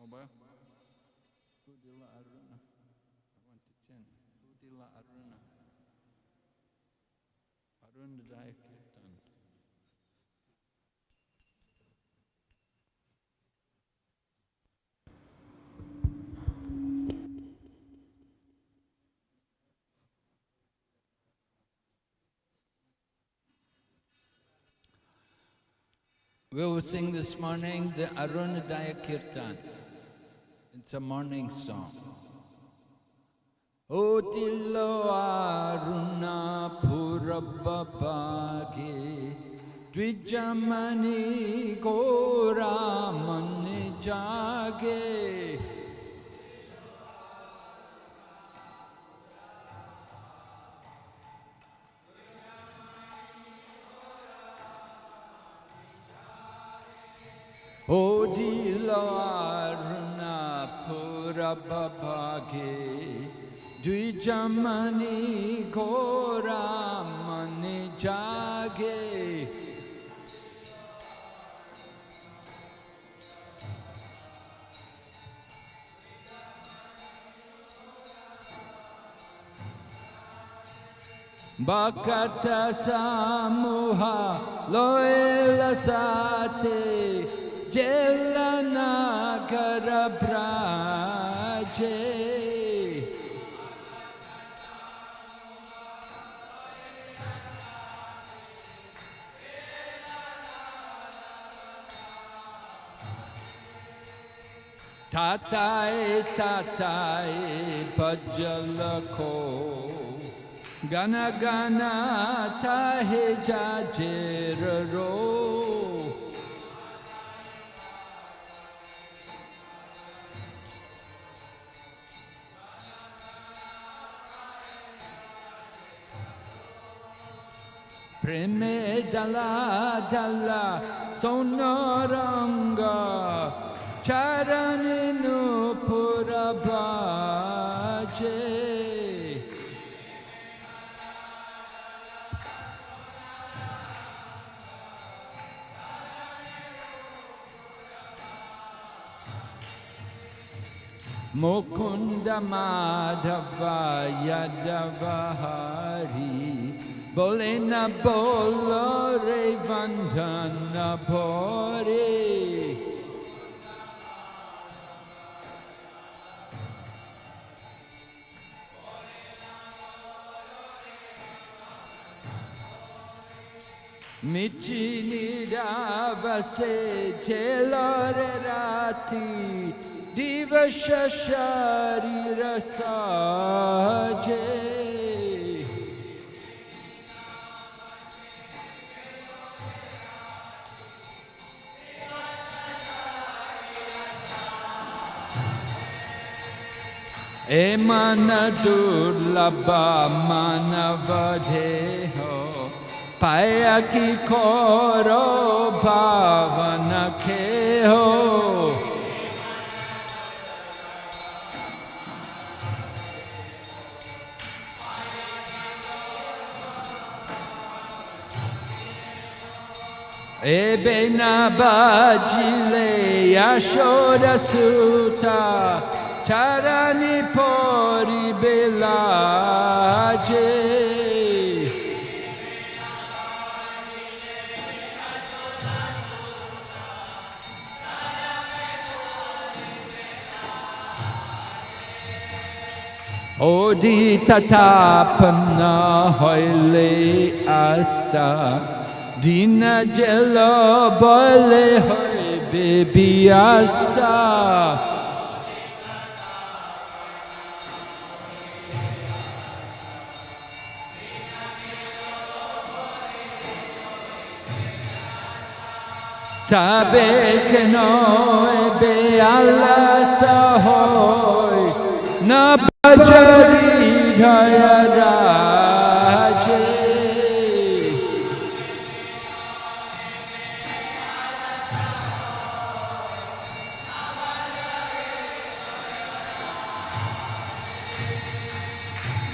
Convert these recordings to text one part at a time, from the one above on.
Mobile? Kudila Aruna. I want to change. Kudila Aruna. Arunadaya Kirtan. We will sing this morning the Arunadaya Kirtan. It's a morning song. O Dillo Aruna Purabhage Dvijamani Gora Mani Jage O Dillo Aruna Purabhage Dvijamani Gora Mani Jage Bhakata Samuha Loela Sate Jelana Karabraje Tatai tatai pajalako Gana gana tahe jajeraro Preme dala dala sonoranga Charaninu Purabhaje Mukunda Madhava Yadava Hari Bolena Bolore Vandana Bore Michini Davase Celore Rati Diva Shashari Rasaje Emana Durlabha Manavadeho Payaki Koro Bhavana Keho Ebena Bajile Yashoda Sutta Charani Pori Belaje Odi tatapana hoile asta Dina jelo bole hoi baby asta Tabe keno ebe Allah sahoy na bajari dhaya raje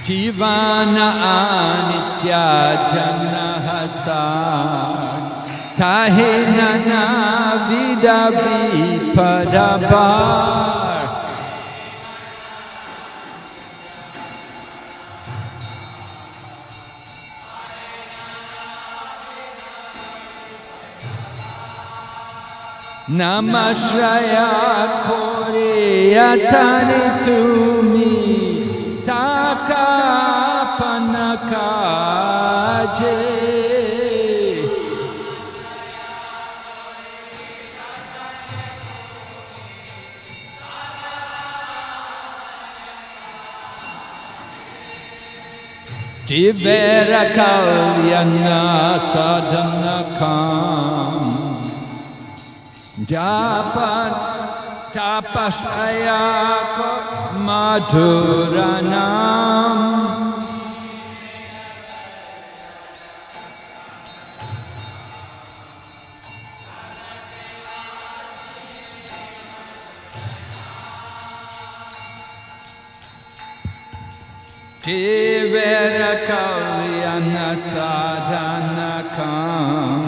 Jivana anitya jana hasan tahe nana vida vipadabar. Namashraya koreyatani tumi takapanakaje. Jivera kalyana sadhanakam Japan tapasaya madhuranam Jivera kalyana sadhanakam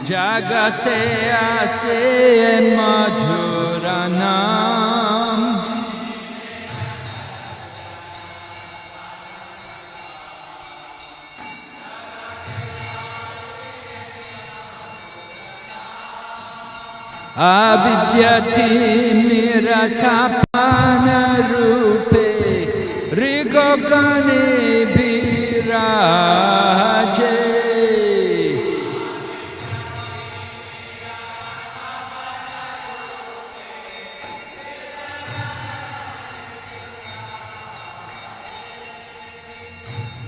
Jagate ase madhuranam Avidyati miratapana rupe rigogane biraje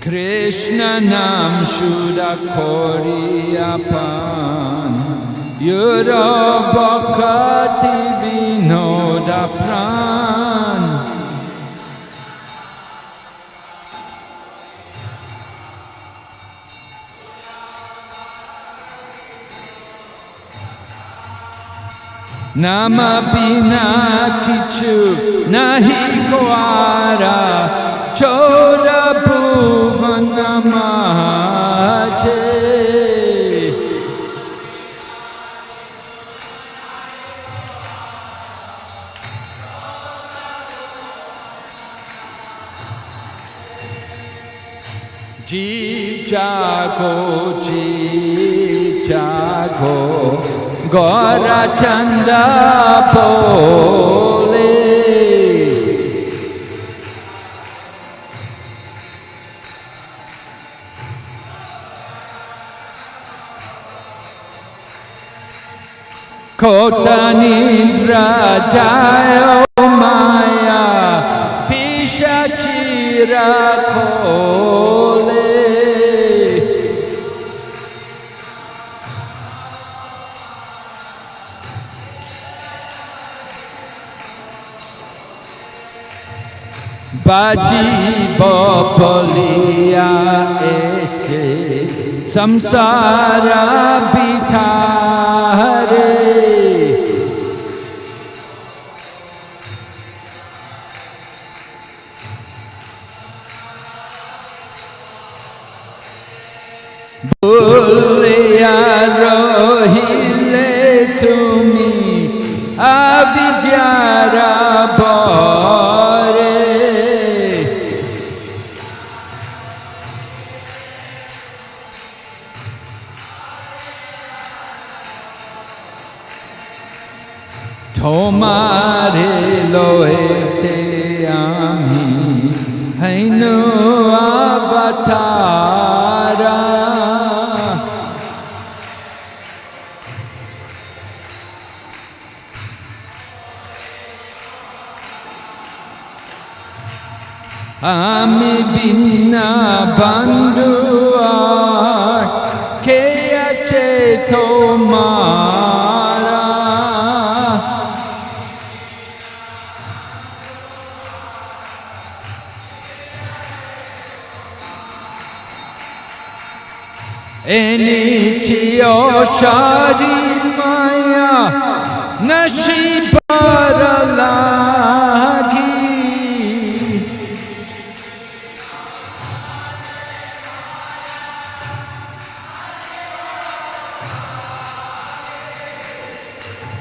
Krishna nam shuddha koriyapan Yura bhakti vinoda pran Nama bina kichu nahi koara Choda bhuvana maje Jeev jago Gora chanda bole Kotanindra jayo maya Pishachira kole Baji bopolia ese samsara bithare Bhuliya rohile tumi avidyara bore Tomare loete ami hainu avatara Ami binna bandhu aar ke ache tomara Enichio sharir maya nashibaralagi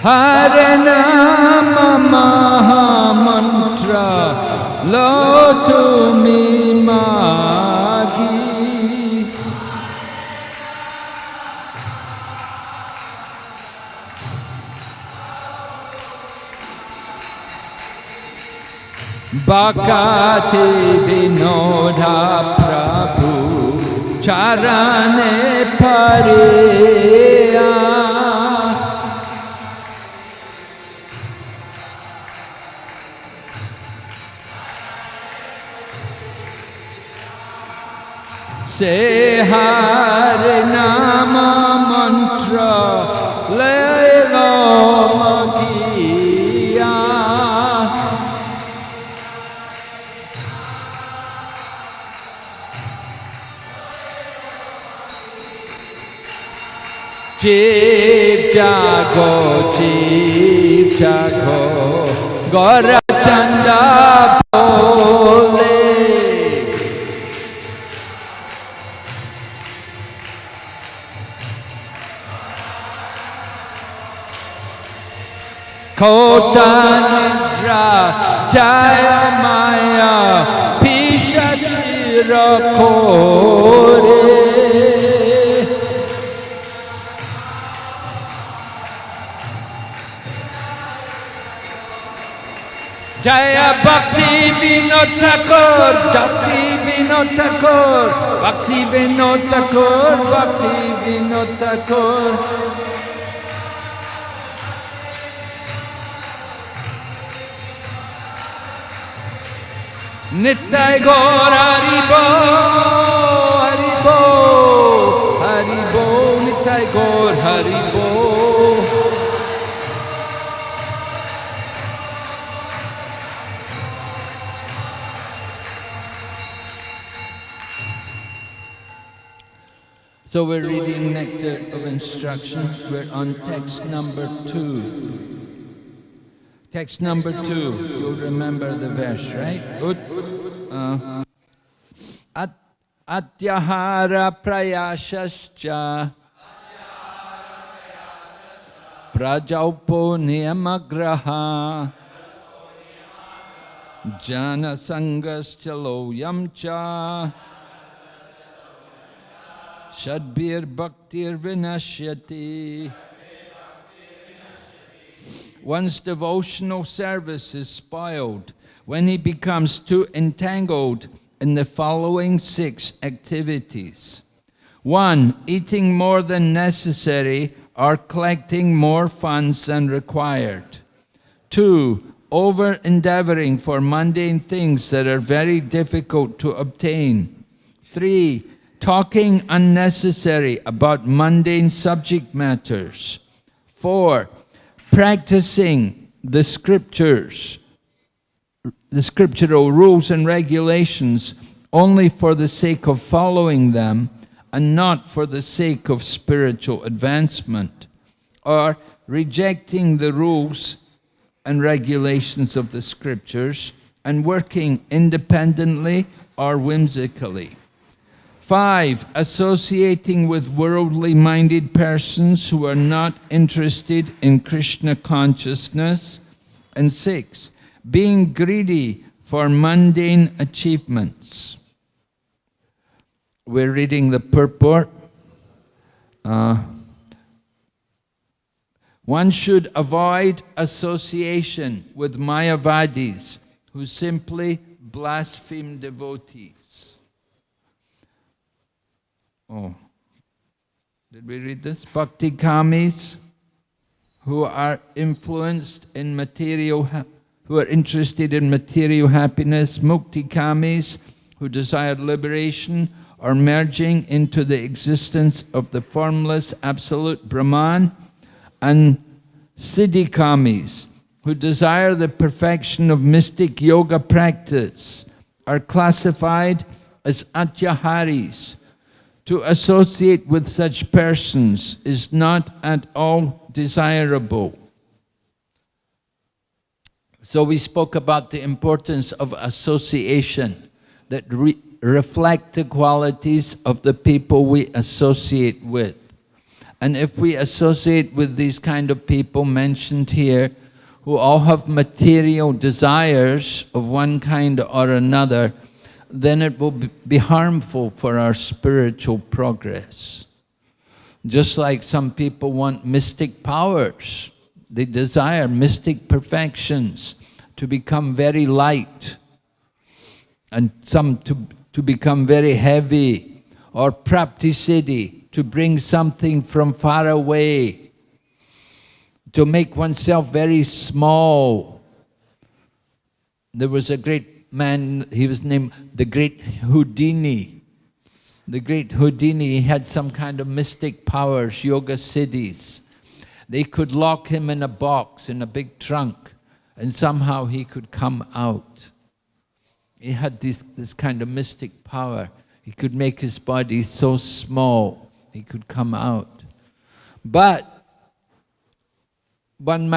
Hare Nama Maha Mantra Lo Tumi Magi. Bhakati Vinoda Prabhu Charane Pareya. Say Hare Nama Mantra Lelo Magiya. Jeev jago, Gora Chanda bole. Kota Nidra Jaya Maya Pishachira Kore. Jaya Bhakti Vinod Thakur, Bhakti Vinod Thakur, Bhakti Vinod Thakur, Bhakti Vinod Thakur. Nittai Gaur Haribo, Haribo, Haribo, Nittai Gaur Haribo. So we're reading Nectar of Instruction. We're on text number 2. Text number 2. You'll remember the verse, right? Good. Atyahara prayashascha prajaupo niyamagraha jana sangaschalo yamcha Shadbir Bhaktir Vinashyati. One's devotional service is spoiled when he becomes too entangled in the following 6 activities. 1. Eating more than necessary or collecting more funds than required. 2. Over-endeavoring for mundane things that are very difficult to obtain. 3. Talking unnecessary about mundane subject matters. 4. Practicing the scriptures, the scriptural rules and regulations only for the sake of following them and not for the sake of spiritual advancement. Or rejecting the rules and regulations of the scriptures and working independently or whimsically. 5. Associating with worldly-minded persons who are not interested in Krishna consciousness. And 6. Being greedy for mundane achievements. We're reading the purport. One should avoid association with Mayavadis who simply blaspheme devotees. Oh, did we read this? Bhakti kamis, who are influenced in material, who are interested in material happiness. Mukti kamis, who desire liberation or merging into the existence of the formless absolute Brahman. And siddhi kamis, who desire the perfection of mystic yoga practice, are classified as atyaharis. To associate with such persons is not at all desirable. So we spoke about the importance of association that reflect the qualities of the people we associate with. And if we associate with these kind of people mentioned here, who all have material desires of one kind or another, then it will be harmful for our spiritual progress. Just like some people want mystic powers. They desire mystic perfections, to become very light, and some to become very heavy, or prapti-siddhi, to bring something from far away, to make oneself very small. There was a great man, he was named the Great Houdini. The Great Houdini, he had some kind of mystic powers, yoga siddhis. They could lock him in a box, in a big trunk, and somehow he could come out. He had this kind of mystic power. He could make his body so small, he could come out. But one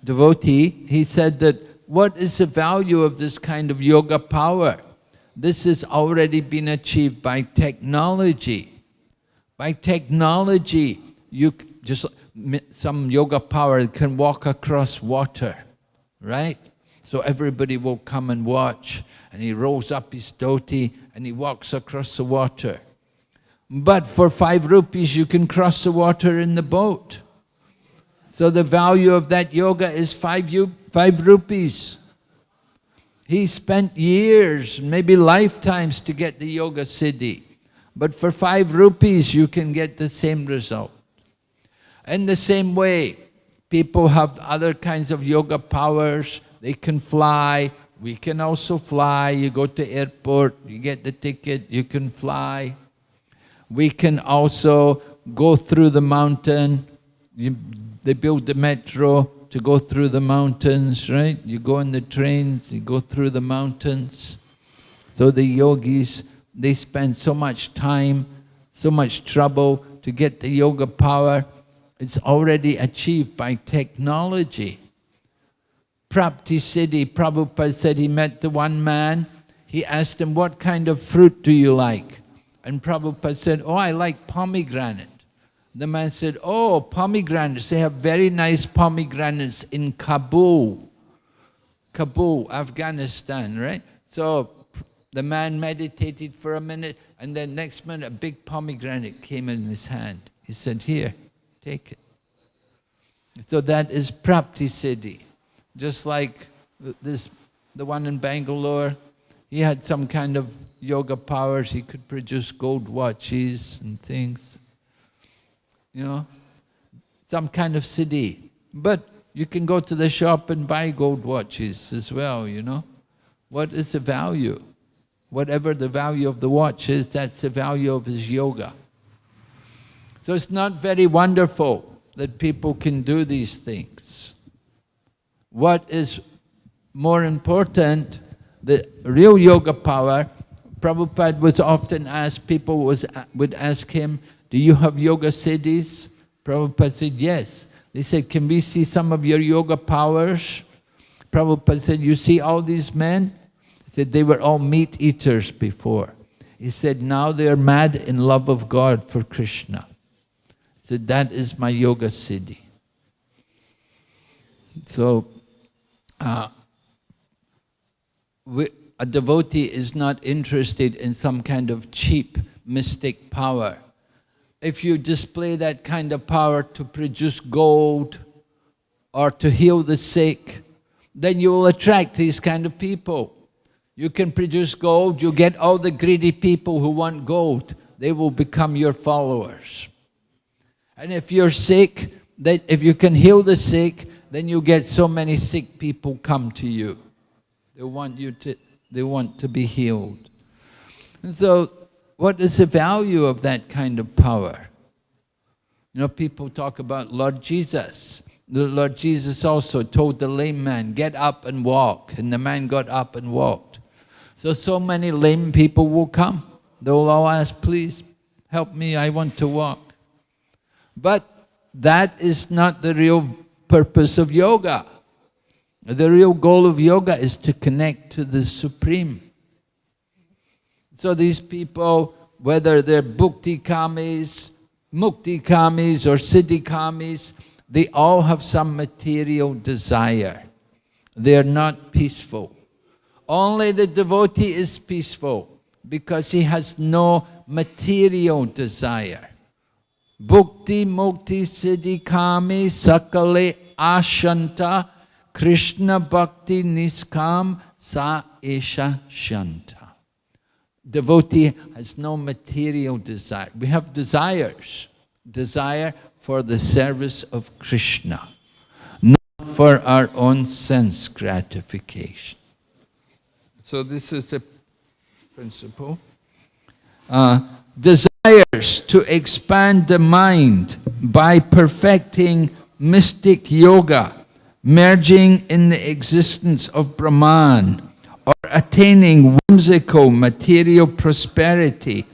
devotee, he said that, what is the value of this kind of yoga power? This has already been achieved by technology. By technology, some yoga power can walk across water, right? So everybody will come and watch, and he rolls up his dhoti and he walks across the water. But for 5 rupees you can cross the water in the boat. So the value of that yoga is 5 rupees. He spent years, maybe lifetimes, to get the yoga siddhi. But for 5 rupees you can get the same result. In the same way, people have other kinds of yoga powers. They can fly. We can also fly. You go to airport, you get the ticket, you can fly. We can also go through the mountain. They build the metro to go through the mountains, right? You go in the trains, you go through the mountains. So the yogis, they spend so much time, so much trouble to get the yoga power. It's already achieved by technology. Prapti-siddhi, Prabhupada said he met the one man. He asked him, what kind of fruit do you like? And Prabhupada said, oh, I like pomegranate. The man said, oh, pomegranates, they have very nice pomegranates in Kabul, Afghanistan, right? So the man meditated for a minute, and then next minute a big pomegranate came in his hand. He said, here, take it. So that is prapti-siddhi. Just like the one in Bangalore, he had some kind of yoga powers. He could produce gold watches and things. You know, some kind of siddhi. But you can go to the shop and buy gold watches as well, you know. What is the value? Whatever the value of the watch is, that's the value of his yoga. So it's not very wonderful that people can do these things. What is more important, the real yoga power, Prabhupada was often asked, people would ask him, do you have yoga siddhis? Prabhupada said, yes. They said, can we see some of your yoga powers? Prabhupada said, you see all these men? He said, they were all meat eaters before. He said, now they are mad in love of God for Krishna. He said, that is my yoga siddhi. So, a devotee is not interested in some kind of cheap mystic power. If you display that kind of power to produce gold or to heal the sick, then you will attract these kind of people. You can produce gold, you get all the greedy people who want gold, they will become your followers. And if you're sick, if you can heal the sick, then you get so many sick people come to you. They want to be healed. And so, what is the value of that kind of power? You know, people talk about Lord Jesus. The Lord Jesus also told the lame man, get up and walk. And the man got up and walked. So many lame people will come. They will all ask, please help me, I want to walk. But that is not the real purpose of yoga. The real goal of yoga is to connect to the Supreme. So these people, whether they're bhukti kamis mukti kamis or siddhi kamis, they all have some material desire. They're not peaceful. Only the devotee is peaceful because he has no material desire. Bhukti mukti siddhi kami sakale ashanta Krishna bhakti niskam sa esha shanta. Devotee has no material desire. We have desires. Desire for the service of Krishna, not for our own sense gratification. So this is the principle. Desires to expand the mind by perfecting mystic yoga, merging in the existence of Brahman, or attaining whimsical material prosperity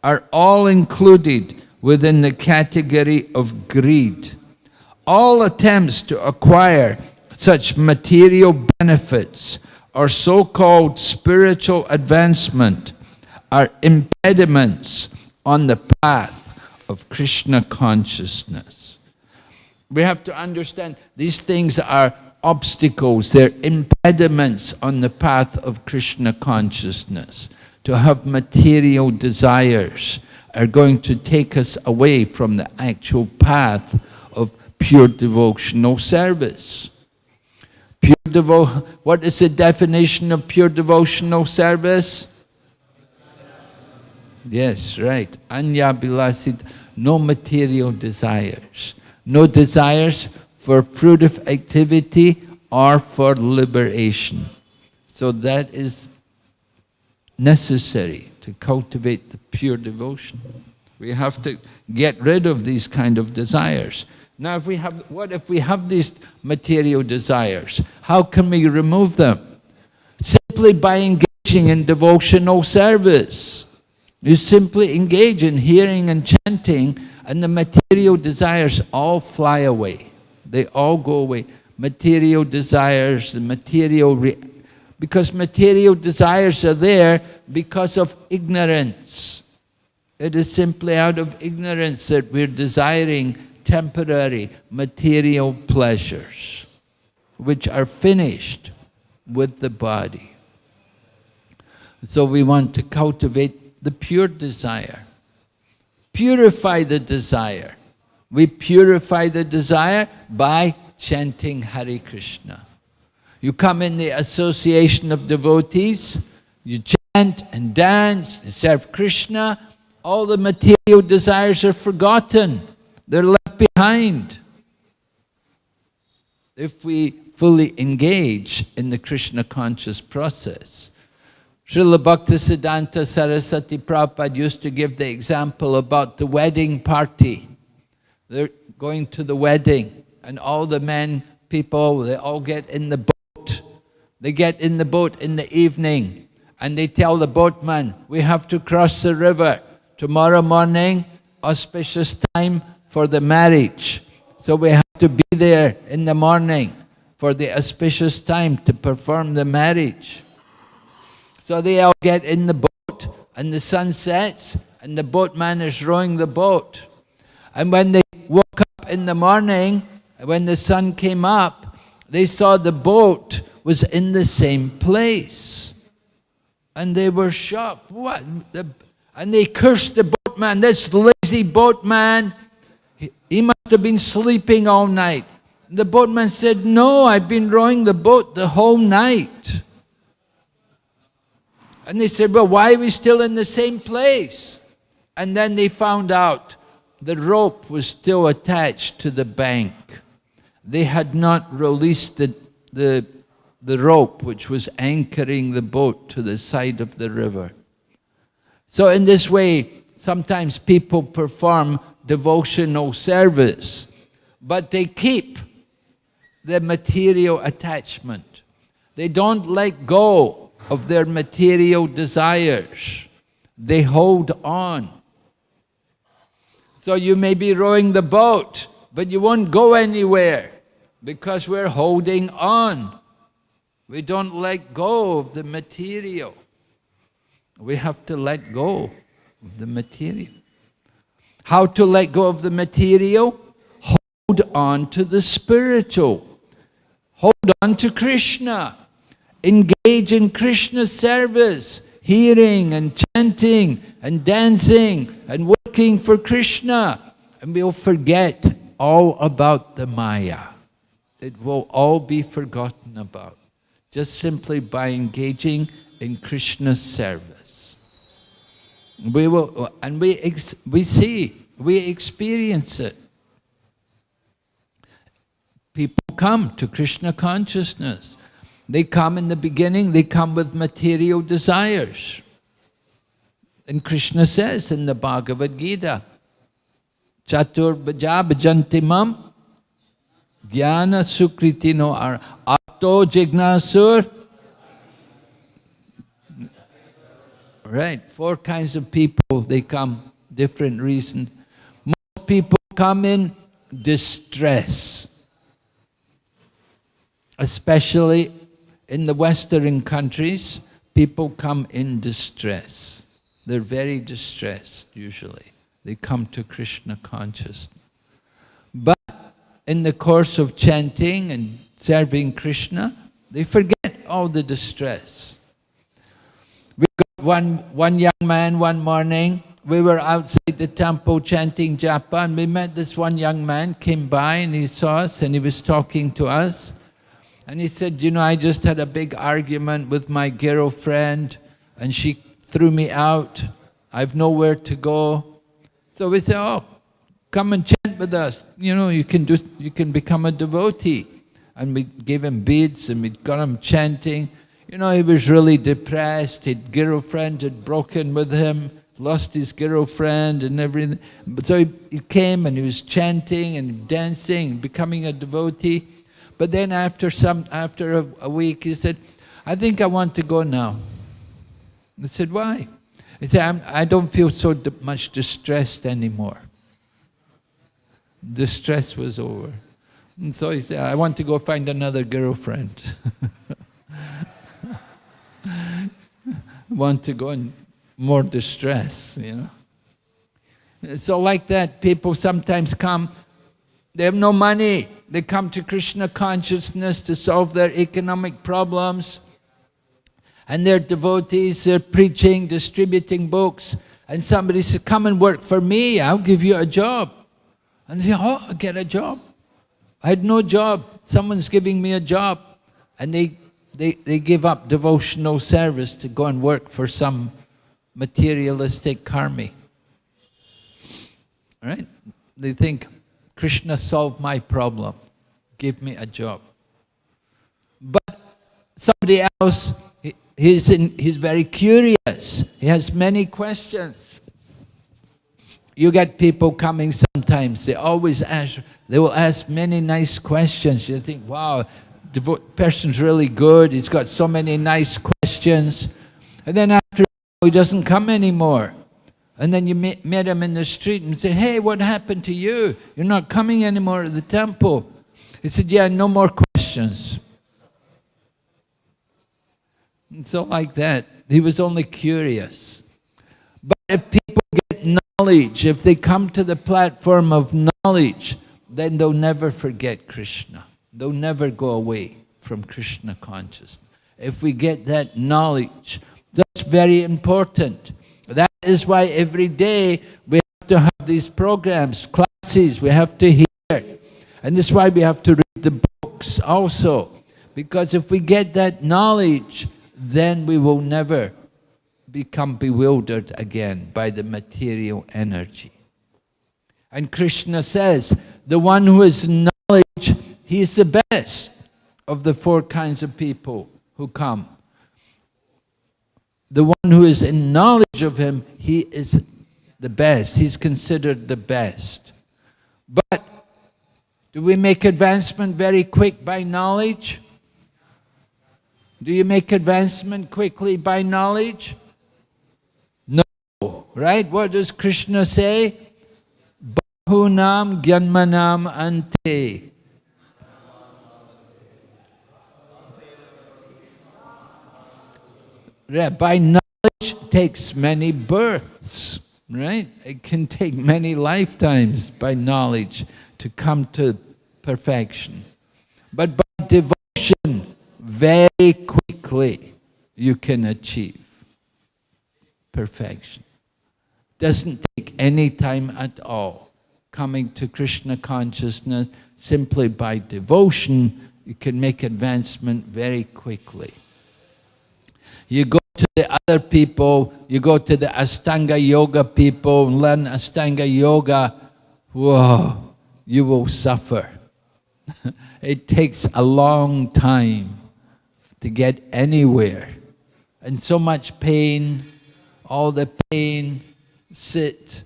are all included within the category of greed. All attempts to acquire such material benefits or so-called spiritual advancement are impediments on the path of Krishna consciousness. We have to understand these things are obstacles, they're impediments on the path of Krishna consciousness. To have material desires are going to take us away from the actual path of pure devotional service. What is the definition of pure devotional service? Yes, right. Anya bilasit, no material desires. No desires for fruitive activity or for liberation. So that is necessary to cultivate the pure devotion. We have to get rid of these kind of desires. Now, what if we have these material desires? How can we remove them? Simply by engaging in devotional service. You simply engage in hearing and chanting, and the material desires all fly away. They all go away. Material desires, because material desires are there because of ignorance. It is simply out of ignorance that we're desiring temporary material pleasures, which are finished with the body. So we want to cultivate the pure desire. Purify the desire. We purify the desire by chanting Hare Krishna. You come in the association of devotees, you chant and dance, and serve Krishna, all the material desires are forgotten. They're left behind. If we fully engage in the Krishna conscious process. Srila Bhaktisiddhanta Saraswati Prabhupada used to give the example about the wedding party. They're going to the wedding, and all the people, they all get in the boat. They get in the boat in the evening, and they tell the boatman, we have to cross the river. Tomorrow morning, auspicious time for the marriage. So we have to be there in the morning for the auspicious time to perform the marriage. So they all get in the boat, and the sun sets, and the boatman is rowing the boat. And when they woke up in the morning, when the sun came up, they saw the boat was in the same place. And they were shocked. What? And they cursed the boatman, this lazy boatman. He must have been sleeping all night. The boatman said, no, I've been rowing the boat the whole night. And they said, well, why are we still in the same place? And then they found out the rope was still attached to the bank. They had not released the rope which was anchoring the boat to the side of the river. So in this way, sometimes people perform devotional service, but they keep the material attachment. They don't let go of their material desires. They hold on. So you may be rowing the boat, but you won't go anywhere because we're holding on. We don't let go of the material. We have to let go of the material. How to let go of the material? Hold on to the spiritual. Hold on to Krishna. Engage in Krishna's service, hearing and chanting and dancing and working for Krishna. And we'll forget all about the Maya. It will all be forgotten about, just simply by engaging in Krishna's service. We will, and we see, we experience it. People come to Krishna consciousness. They come in the beginning, they come with material desires. And Krishna says in the Bhagavad Gita, Chatur bhaja bhajantimam jnana sukritino atto jignasur. Right, 4 kinds of people, they come, different reasons. Most people come in distress, especially in the Western countries. People come in distress. They're very distressed usually. They come to Krishna consciousness. But in the course of chanting and serving Krishna, they forget all the distress. We got one young man one morning. We were outside the temple chanting japa, and we met this one young man, came by and he saw us and he was talking to us. And he said, you know, I just had a big argument with my girlfriend and she threw me out. I've nowhere to go. So we said, oh, come and chant with us. You know, you can become a devotee. And we gave him beads and we got him chanting. You know, he was really depressed. His girlfriend had broken with him, lost his girlfriend and everything. But so he came and he was chanting and dancing, becoming a devotee. But then after a week, he said, I think I want to go now. I said, why? He said, I don't feel so much distressed anymore. The stress was over. And so he said, I want to go find another girlfriend. Want to go in more distress, you know. So like that, people sometimes come, they have no money. They come to Krishna consciousness to solve their economic problems. And they're devotees, they're preaching, distributing books. And somebody says, come and work for me, I'll give you a job. And they say, oh, I'll get a job. I had no job, someone's giving me a job. And they give up devotional service to go and work for some materialistic karmi. Right? They think, Krishna solved my problem, give me a job. But somebody else, he's very curious, he has many questions. You get people coming sometimes, they will ask many nice questions. You think, wow, the person's really good, he's got so many nice questions. And then after he doesn't come anymore. And then you met him in the street and said, hey, what happened to you? You're not coming anymore to the temple. He said, yeah, no more questions. And so like that, he was only curious. But if people get knowledge, if they come to the platform of knowledge, then they'll never forget Krishna. They'll never go away from Krishna consciousness. If we get that knowledge, that's very important. That is why every day we have to have these programs, classes, we have to hear. And this is why we have to read the books also. Because if we get that knowledge, then we will never become bewildered again by the material energy. And Krishna says, the one who has knowledge, he is the best of the 4 kinds of people who come. The one who is in knowledge of him, he is the best. He's considered the best. But do we make advancement very quick by knowledge? Do you make advancement quickly by knowledge? No, right? What does Krishna say? Bahunam gyanmanam ante. By knowledge takes many births. right? It can take many lifetimes by knowledge to come to perfection. But by devotion, very quickly you can achieve perfection. Doesn't take any time at all. Coming to Krishna consciousness, simply by devotion, you can make advancement very quickly. You go to the other people, you go to the Ashtanga Yoga people, and learn Ashtanga Yoga, whoa, you will suffer. It takes a long time to get anywhere. And so much pain, all the pain, sit,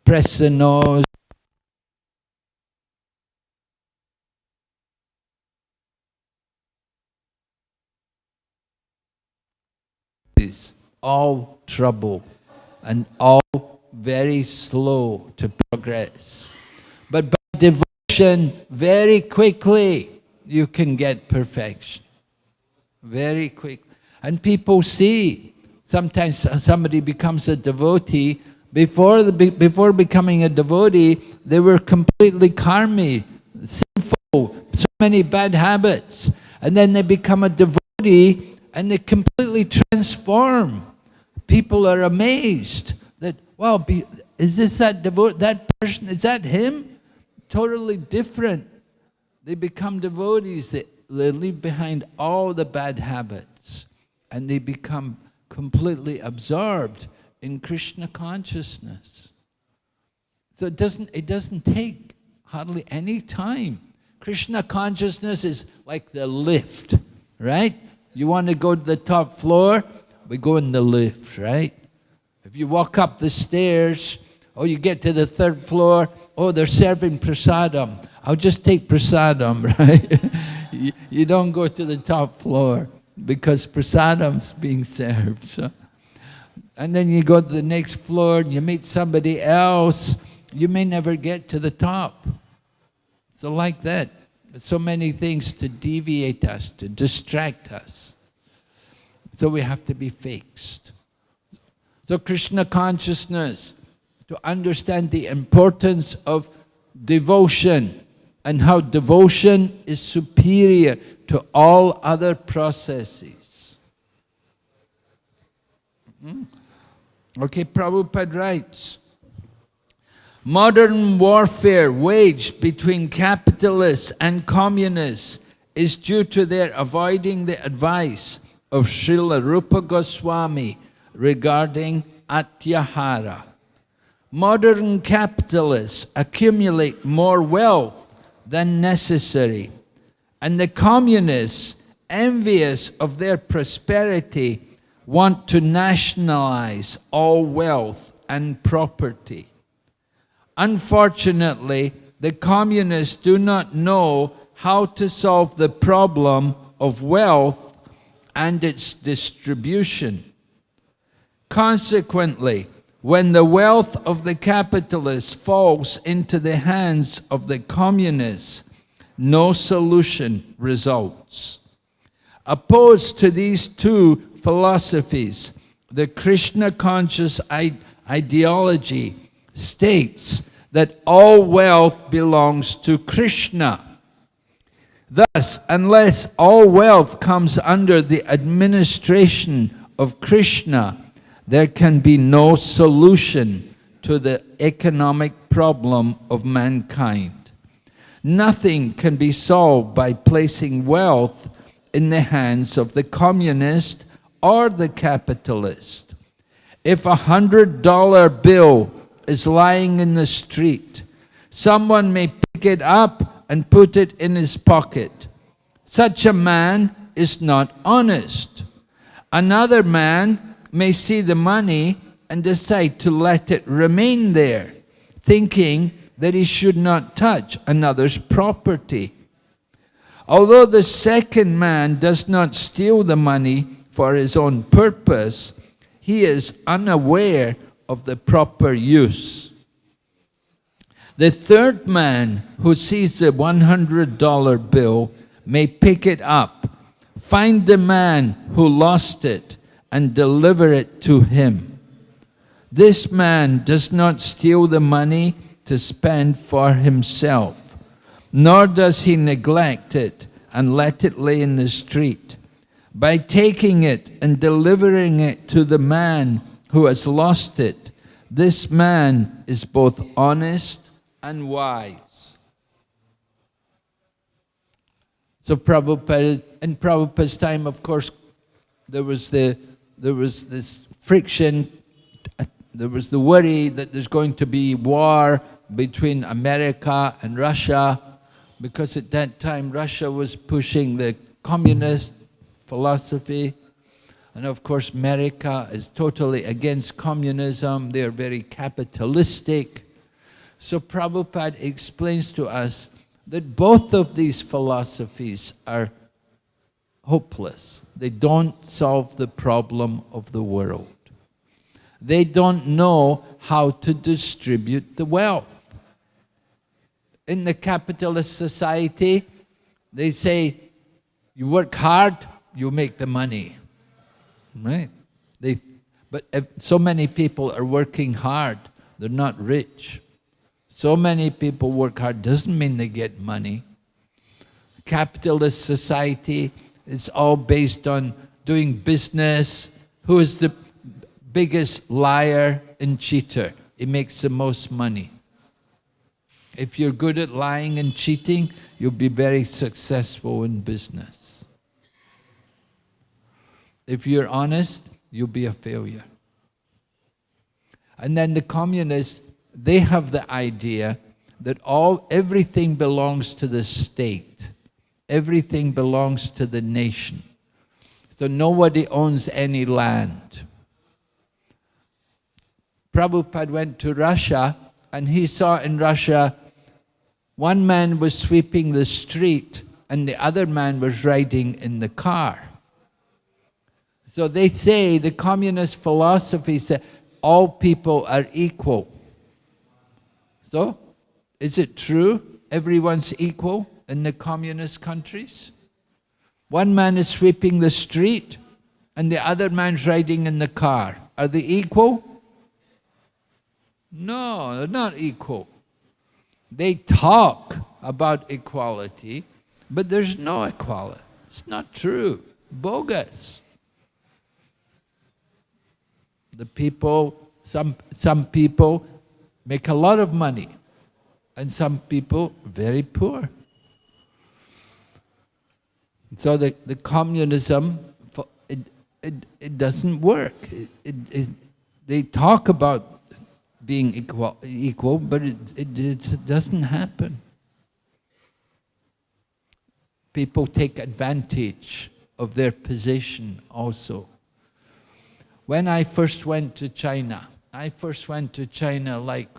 press the nose. It's all trouble and all very slow to progress. But by devotion, very quickly you can get perfection. Very quick. And people see, sometimes somebody becomes a devotee, before becoming a devotee, they were completely karmi, sinful, so many bad habits. And then they become a devotee and they completely transform. People are amazed that, wow, is this that person, is that him? Totally different. They become devotees, they leave behind all the bad habits and they become completely absorbed in Krishna consciousness. So it doesn't take hardly any time. Krishna consciousness is like the lift, right? You want to go to the top floor, we go in the lift, right? If you walk up the stairs, oh, you get to the third floor, oh, they're serving prasadam. I'll just take prasadam, right? You don't go to the top floor because prasadam's being served. So. And then you go to the next floor and you meet somebody else, you may never get to the top. So like that, so many things to deviate us, to distract us. So we have to be fixed. So Krishna consciousness, to understand the importance of devotion and how devotion is superior to all other processes. Okay, Prabhupada writes, modern warfare waged between capitalists and communists is due to their avoiding the advice of Srila Rupa Goswami regarding atyahara. Modern capitalists accumulate more wealth than necessary, and the communists, envious of their prosperity, want to nationalize all wealth and property. Unfortunately, the communists do not know how to solve the problem of wealth and its distribution. Consequently, when the wealth of the capitalists falls into the hands of the communists, no solution results. Opposed to these two philosophies, the Krishna conscious ideology states that all wealth belongs to Krishna. Thus, unless all wealth comes under the administration of Krishna, there can be no solution to the economic problem of mankind. Nothing can be solved by placing wealth in the hands of the communist or the capitalist. If $100 bill is lying in the street, someone may pick it up and put it in his pocket. Such a man is not honest. Another man may see the money and decide to let it remain there, thinking that he should not touch another's property. Although the second man does not steal the money for his own purpose, he is unaware of the proper use. The third man who sees the $100 bill may pick it up, find the man who lost it, and deliver it to him. This man does not steal the money to spend for himself, nor does he neglect it and let it lay in the street. By taking it and delivering it to the man who has lost it, this man is both honest and wise. So Prabhupada, in Prabhupada's time, of course, there was this friction. There was the worry that there's going to be war between America and Russia, because at that time Russia was pushing the communist philosophy, and of course America is totally against communism. They are very capitalistic. So Prabhupada explains to us that both of these philosophies are hopeless. They don't solve the problem of the world. They don't know how to distribute the wealth. In the capitalist society, they say, you work hard, you make the money, right? But if so many people are working hard, they're not rich. So many people work hard doesn't mean they get money. Capitalist society is all based on doing business. Who is the biggest liar and cheater? He makes the most money. If you're good at lying and cheating, you'll be very successful in business. If you're honest, you'll be a failure. And then the communists, they have the idea that everything belongs to the state. Everything belongs to the nation. So nobody owns any land. Prabhupada went to Russia, and he saw in Russia, one man was sweeping the street and the other man was riding in the car. So they say, the communist philosophy says, all people are equal. So, is it true everyone's equal in the communist countries? One man is sweeping the street and the other man's riding in the car. Are they equal? No, they're not equal. They talk about equality, but there's no equality. It's not true. Bogus. The people, some people make a lot of money, and some people very poor. So the communism, it doesn't work. They talk about being equal, but it doesn't happen. People take advantage of their position also. When I first went to China, like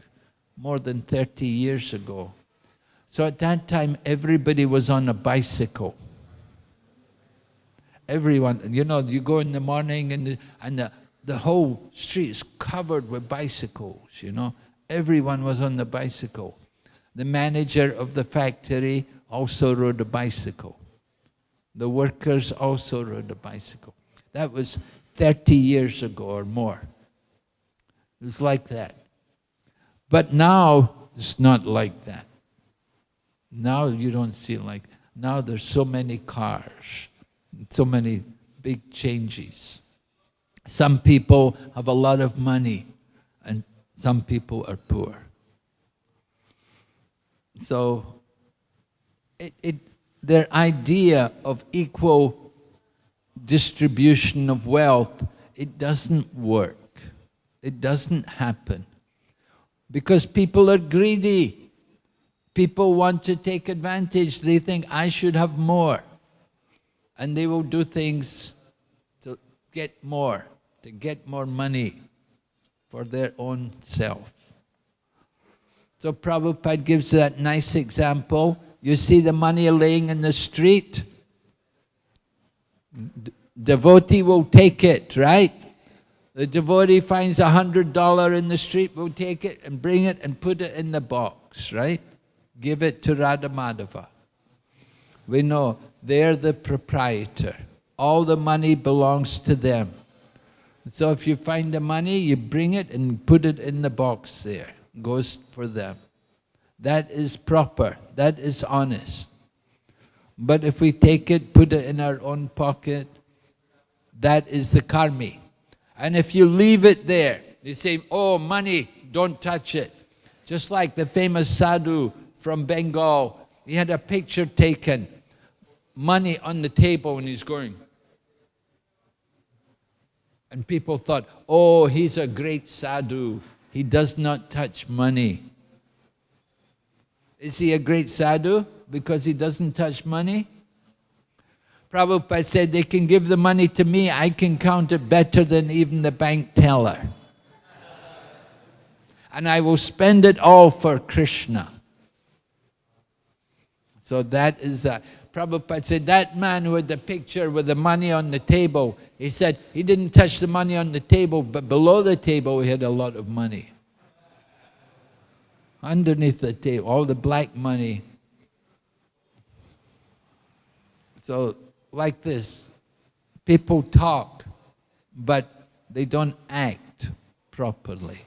more than 30 years ago. So at that time, everybody was on a bicycle. Everyone, you know, you go in the morning and the whole street is covered with bicycles, you know. Everyone was on the bicycle. The manager of the factory also rode a bicycle. The workers also rode a bicycle. That was 30 years ago or more. It was like that. But now, it's not like that. Now you don't see it like that. Now there's so many cars, so many big changes. Some people have a lot of money, and some people are poor. So, their idea of equal distribution of wealth, it doesn't work. It doesn't happen. Because people are greedy. People want to take advantage. They think, I should have more. And they will do things to get more money for their own self. So Prabhupada gives that nice example. You see the money laying in the street? Devotee will take it, right? The devotee finds $100 in the street, will take it and bring it and put it in the box, right? Give it to Radha Madhava. We know they're the proprietor. All the money belongs to them. So if you find the money, you bring it and put it in the box there. Goes for them. That is proper. That is honest. But if we take it, put it in our own pocket, that is the karmi. And if you leave it there, they say, oh, money, don't touch it. Just like the famous sadhu from Bengal, he had a picture taken, money on the table, and he's going. And people thought, oh, he's a great sadhu. He does not touch money. Is he a great sadhu because he doesn't touch money? Prabhupada said, they can give the money to me, I can count it better than even the bank teller. And I will spend it all for Krishna. So that is that. Prabhupada said, that man who had the picture with the money on the table, he said he didn't touch the money on the table, but below the table he had a lot of money. Underneath the table, all the black money. So, like this, people talk, but they don't act properly.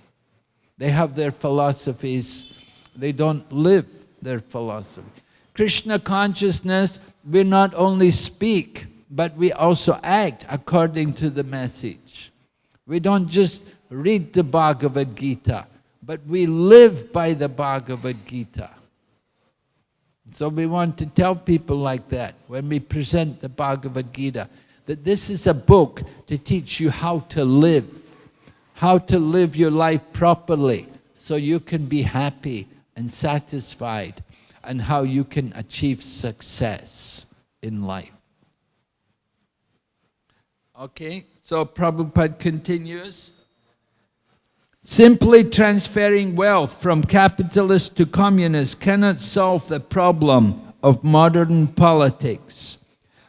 They have their philosophies, they don't live their philosophy. Krishna consciousness, we not only speak, but we also act according to the message. We don't just read the Bhagavad Gita, but we live by the Bhagavad Gita. So we want to tell people like that when we present the Bhagavad Gita, that this is a book to teach you how to live your life properly so you can be happy and satisfied, and how you can achieve success in life. Okay, so Prabhupada continues. Simply transferring wealth from capitalist to communist cannot solve the problem of modern politics.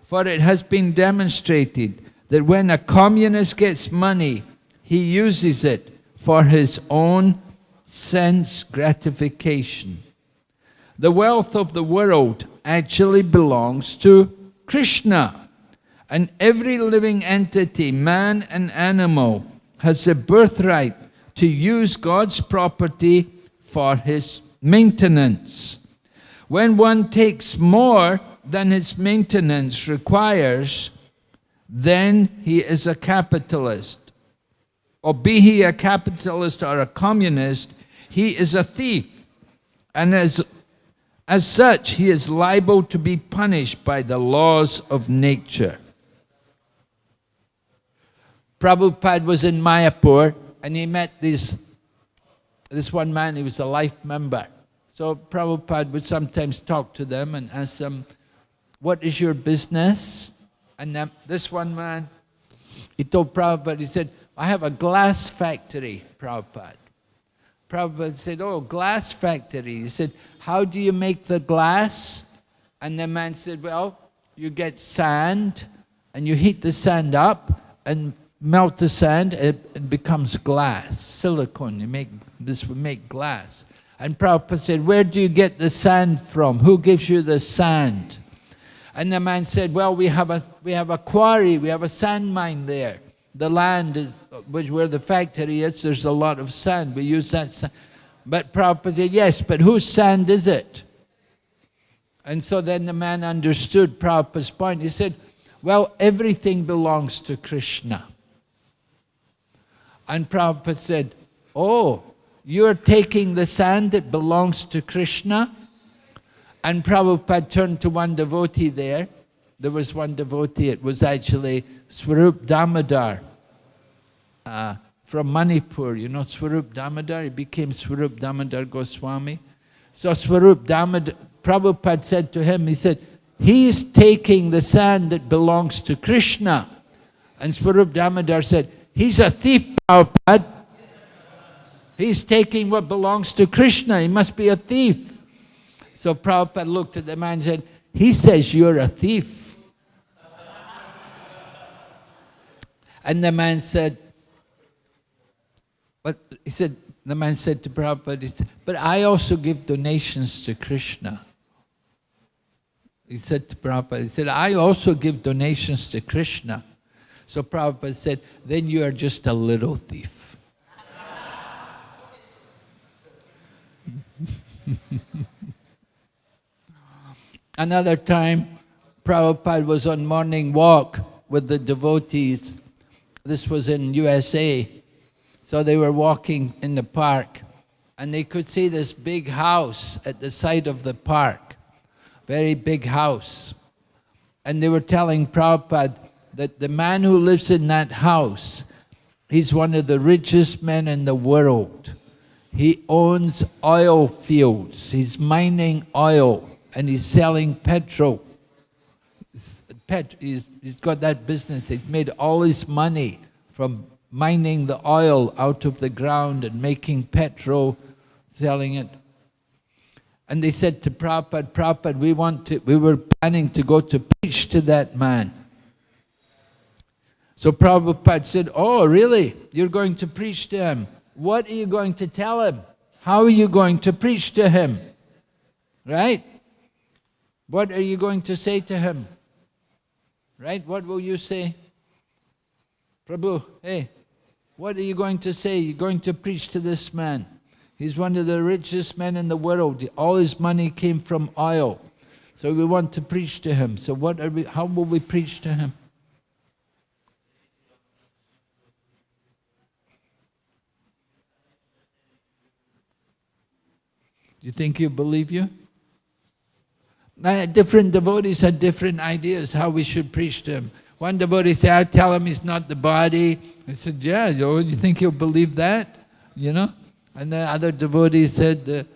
For it has been demonstrated that when a communist gets money, he uses it for his own sense gratification. The wealth of the world actually belongs to Krishna. And every living entity, man and animal, has a birthright to use God's property for his maintenance. When one takes more than his maintenance requires, then he is a capitalist. Or be he a capitalist or a communist, he is a thief. And as such, he is liable to be punished by the laws of nature. Prabhupada was in Mayapur, and he met this one man. He was a life member. So Prabhupada would sometimes talk to them and ask them, what is your business? And then this one man, he told Prabhupada, he said, I have a glass factory, Prabhupada. Prabhupada said, oh, glass factory. He said, how do you make the glass? And the man said, well, you get sand, and you heat the sand up, and melt the sand, it becomes glass, silicone. This will make glass. And Prabhupada said, where do you get the sand from? Who gives you the sand? And the man said, well, we have a quarry, we have a sand mine there. The land is, where the factory is, there's a lot of sand. We use that sand. But Prabhupada said, yes, but whose sand is it? And so then the man understood Prabhupada's point. He said, well, everything belongs to Krishna. And Prabhupada said, oh, you're taking the sand that belongs to Krishna? And Prabhupada turned to one devotee there. There was one devotee, it was actually Swarup Damodar from Manipur. You know Swarup Damodar? He became Swarup Damodar Goswami. So Swarup Damodar, Prabhupada said to him, he said, he's taking the sand that belongs to Krishna. And Swarup Damodar said, he's a thief, Prabhupada. He's taking what belongs to Krishna. He must be a thief. So Prabhupada looked at the man and said, he says you're a thief. And the man said, the man said to Prabhupada, but I also give donations to Krishna. He said to Prabhupada, he said, I also give donations to Krishna. So Prabhupada said, then you are just a little thief. Another time, Prabhupada was on morning walk with the devotees. This was in USA. So they were walking in the park, and they could see this big house at the side of the park, very big house. And they were telling Prabhupada that the man who lives in that house, he's one of the richest men in the world. He owns oil fields, he's mining oil, and he's selling petrol. He's got that business. He's made all his money from mining the oil out of the ground and making petrol, selling it. And they said to Prabhupada, Prabhupada, we were planning to go to preach to that man. So Prabhupada said, oh, really? You're going to preach to him? What are you going to tell him? How are you going to preach to him? Right? What are you going to say to him? Right? What will you say? Prabhu, hey, what are you going to say? You're going to preach to this man. He's one of the richest men in the world. All his money came from oil. So we want to preach to him. So how will we preach to him? Do you think he'll believe you? Different devotees had different ideas how we should preach to him. One devotee said, I'll tell him he's not the body. I said, yeah, you think he'll believe that? You know? And the other devotee said,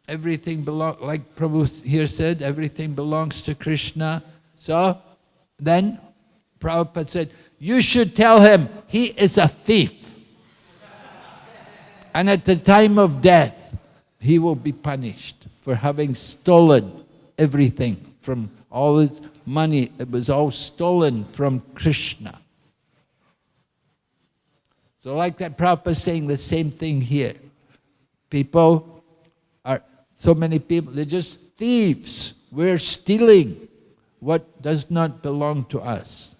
everything belongs, like Prabhu here said, everything belongs to Krishna. So then Prabhupada said, you should tell him he is a thief. And at the time of death, he will be punished for having stolen everything from all his money. It was all stolen from Krishna. So like that, Prabhupada is saying the same thing here. People are, so many people, they're just thieves. We're stealing what does not belong to us.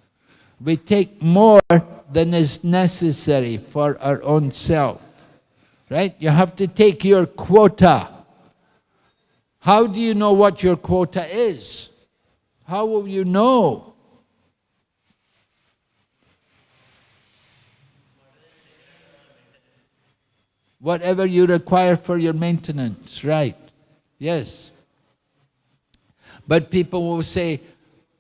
We take more than is necessary for our own self. Right? You have to take your quota. How do you know what your quota is? How will you know? Whatever you require for your maintenance, right? Yes. But people will say,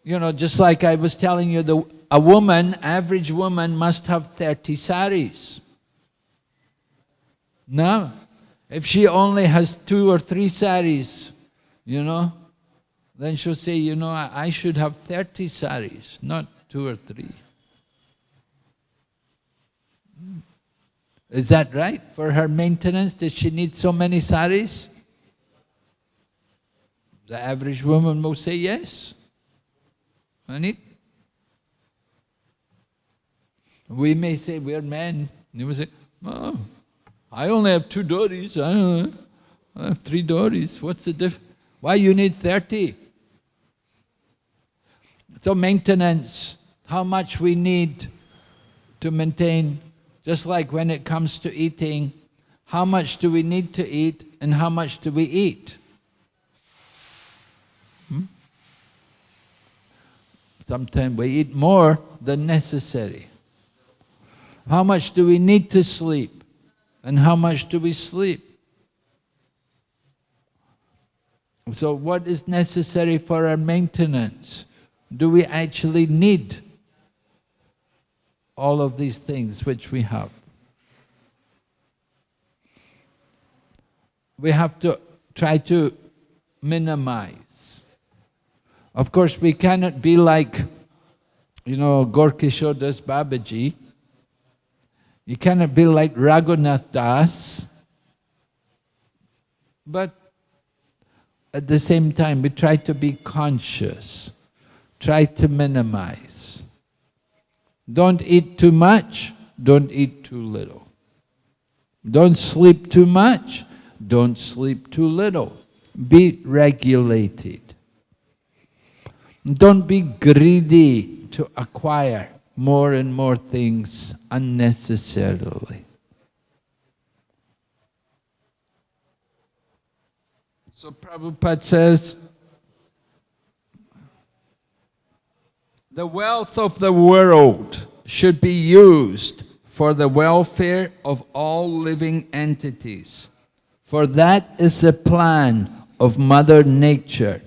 you know, just like I was telling you, average woman must have 30 saris. No, if she only has 2 or 3 saris, you know, then she'll say, you know, I should have 30 saris, not 2 or 3. Is that right? For her maintenance, does she need so many saris? The average woman will say yes. I need. We may say we're men. You will say, oh, I only have 2 doris. I have 3 doris. What's the difference? Why you need 30? So maintenance, how much we need to maintain, just like when it comes to eating, how much do we need to eat and how much do we eat? Sometimes we eat more than necessary. How much do we need to sleep? And how much do we sleep? So what is necessary for our maintenance? Do we actually need all of these things which we have? We have to try to minimize. Of course, we cannot be like, you know, Gorkishore Das Babaji. You cannot be like Raghunath Das, but at the same time we try to be conscious, try to minimize. Don't eat too much, don't eat too little. Don't sleep too much, don't sleep too little. Be regulated. Don't be greedy to acquire more and more things unnecessarily. So Prabhupada says, the wealth of the world should be used for the welfare of all living entities, for that is the plan of Mother Nature.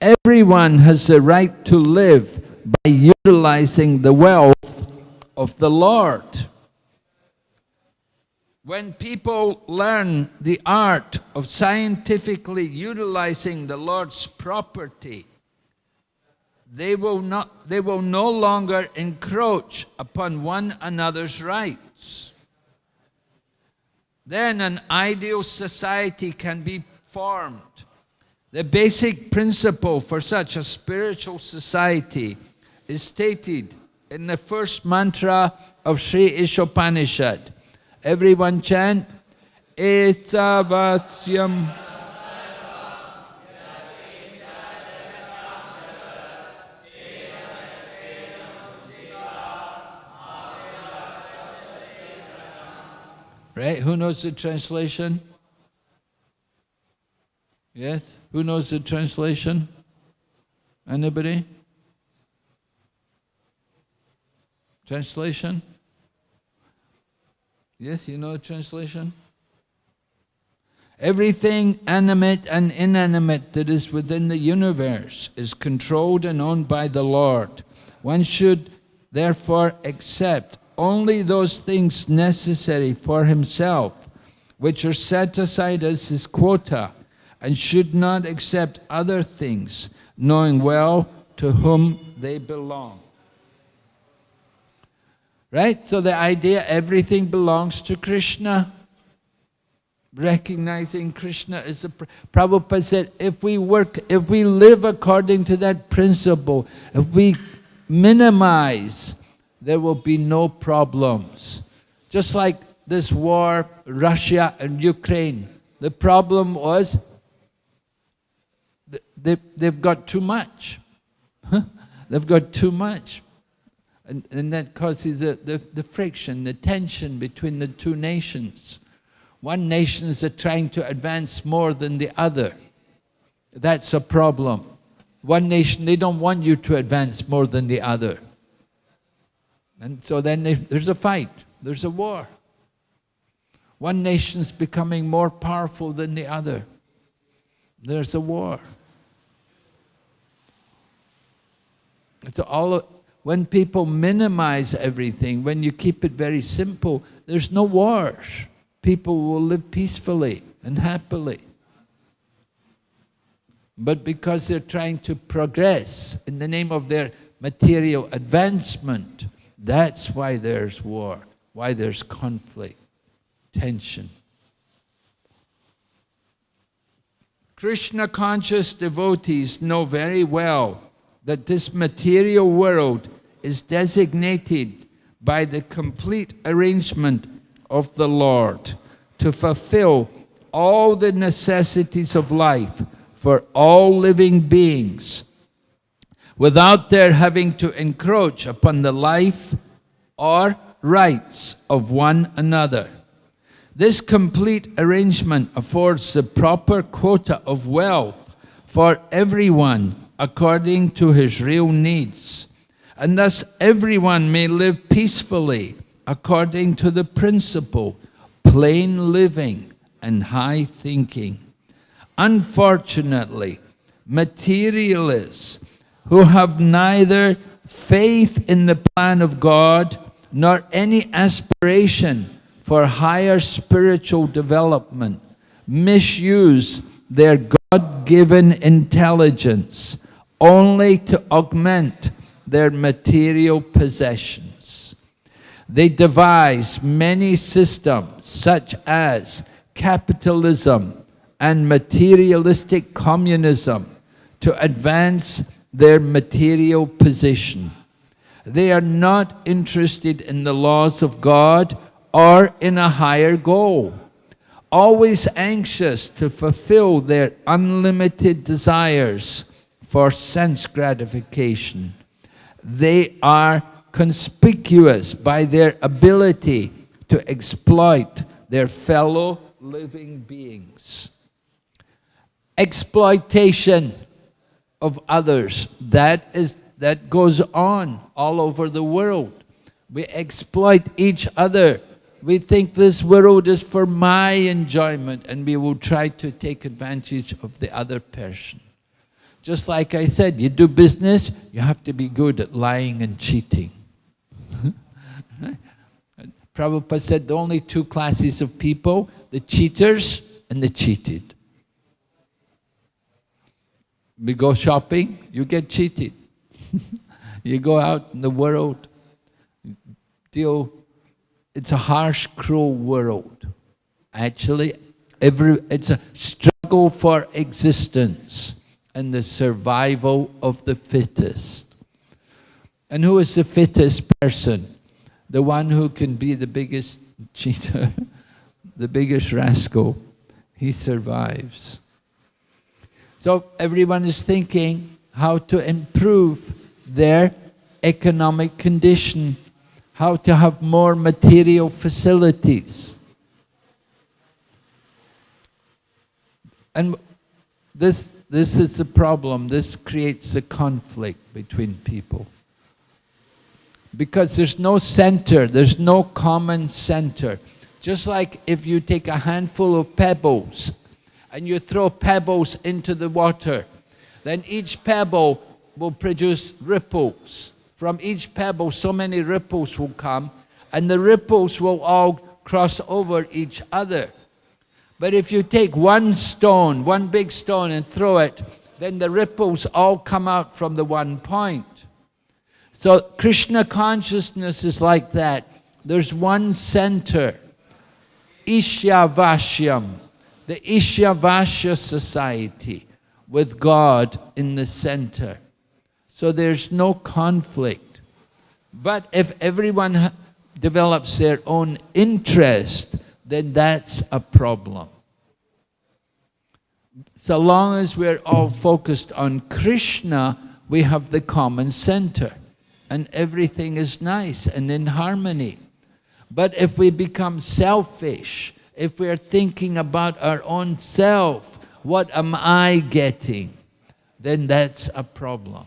Everyone has the right to live by utilizing the wealth of the Lord. When people learn the art of scientifically utilizing the Lord's property, they will no longer encroach upon one another's rights. Then an ideal society can be formed. The basic principle for such a spiritual society is stated in the first mantra of Sri Ishopanishad. Everyone chant, Etavasyam. Right? Who knows the translation? Yes? Who knows the translation? Anybody? Translation? Yes, you know the translation? Everything animate and inanimate that is within the universe is controlled and owned by the Lord. One should therefore accept only those things necessary for himself, which are set aside as his quota, and should not accept other things, knowing well to whom they belong. Right? So the idea, everything belongs to Krishna. Recognizing Krishna is the... Prabhupada said, if we live according to that principle, if we minimize, there will be no problems. Just like this war, Russia and Ukraine. The problem was, they've got too much. They've got too much. And that causes the friction, the tension between the two nations. One nation is trying to advance more than the other. That's a problem. One nation, they don't want you to advance more than the other. And so then there's a fight, there's a war. One nation's becoming more powerful than the other. There's a war. So when people minimize everything, when you keep it very simple, there's no wars. People will live peacefully and happily. But because they're trying to progress in the name of their material advancement, that's why there's war, why there's conflict, tension. Krishna-conscious devotees know very well that this material world is designated by the complete arrangement of the Lord to fulfill all the necessities of life for all living beings, without their having to encroach upon the life or rights of one another. This complete arrangement affords the proper quota of wealth for everyone according to his real needs, and thus everyone may live peacefully according to the principle, plain living and high thinking. Unfortunately, materialists who have neither faith in the plan of God nor any aspiration for higher spiritual development misuse their God-given intelligence only to augment their material possessions. They devise many systems such as capitalism and materialistic communism to advance their material position. They are not interested in the laws of God or in a higher goal, always anxious to fulfill their unlimited desires for sense gratification. They are conspicuous by their ability to exploit their fellow living beings. Exploitation of others, that goes on all over the world. We exploit each other. We think this world is for my enjoyment, and we will try to take advantage of the other person. Just like I said, you do business, you have to be good at lying and cheating. Prabhupada said the only two classes of people, the cheaters and the cheated. We go shopping, you get cheated. You go out in the world, it's a harsh, cruel world. Actually, it's a struggle for existence and the survival of the fittest. And who is the fittest person? The one who can be the biggest cheater, the biggest rascal. He survives. So everyone is thinking how to improve their economic condition, how to have more material facilities. And this is the problem. This creates a conflict between people. Because there's no center, there's no common center. Just like if you take a handful of pebbles and you throw pebbles into the water, then each pebble will produce ripples. From each pebble, so many ripples will come, and the ripples will all cross over each other. But if you take one stone, one big stone, and throw it, then the ripples all come out from the one point. So Krishna consciousness is like that. There's one center, Ishyavashyam, the Ishyavashya society, with God in the center. So there's no conflict. But if everyone develops their own interest, then that's a problem. So long as we're all focused on Krishna, we have the common center. And everything is nice and in harmony. But if we become selfish, if we're thinking about our own self, what am I getting? Then that's a problem.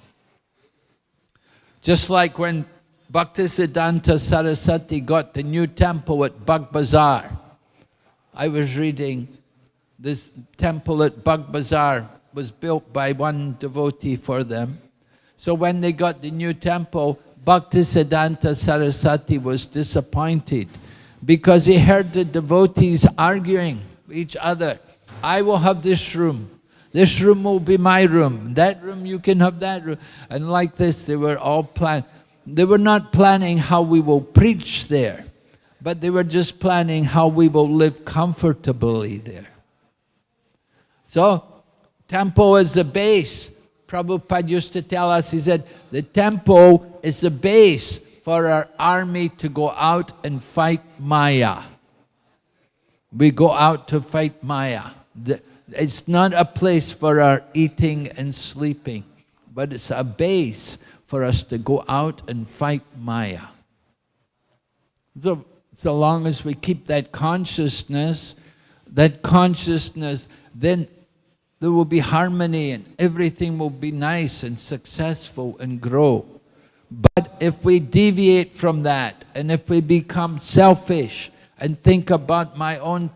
Just like when Bhaktisiddhanta Saraswati got the new temple at Bag Bazar. I was reading this temple at Bag Bazar was built by one devotee for them. So when they got the new temple, Bhaktisiddhanta Saraswati was disappointed because he heard the devotees arguing with each other. I will have this room. This room will be my room. That room, you can have that room. And like this, they were all planning. They were not planning how we will preach there, but they were just planning how we will live comfortably there. So, temple is the base. Prabhupada used to tell us, he said, the temple is the base for our army to go out and fight Maya. We go out to fight Maya. It's not a place for our eating and sleeping, but it's a base for us to go out and fight Maya. So long as we keep that consciousness, then there will be harmony and everything will be nice and successful and grow. But if we deviate from that, and if we become selfish and think about my own,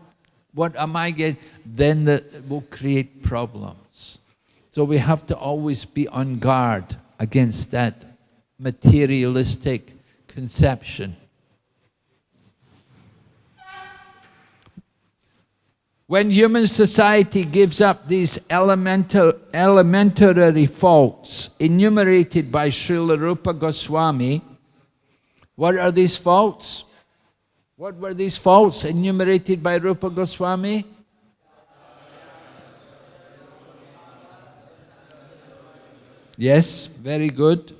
what am I getting, then that will create problems. So we have to always be on guard against that materialistic conception. When human society gives up these elementary faults enumerated by Srila Rupa Goswami, what are these faults? What were these faults enumerated by Rupa Goswami? Yes, very good.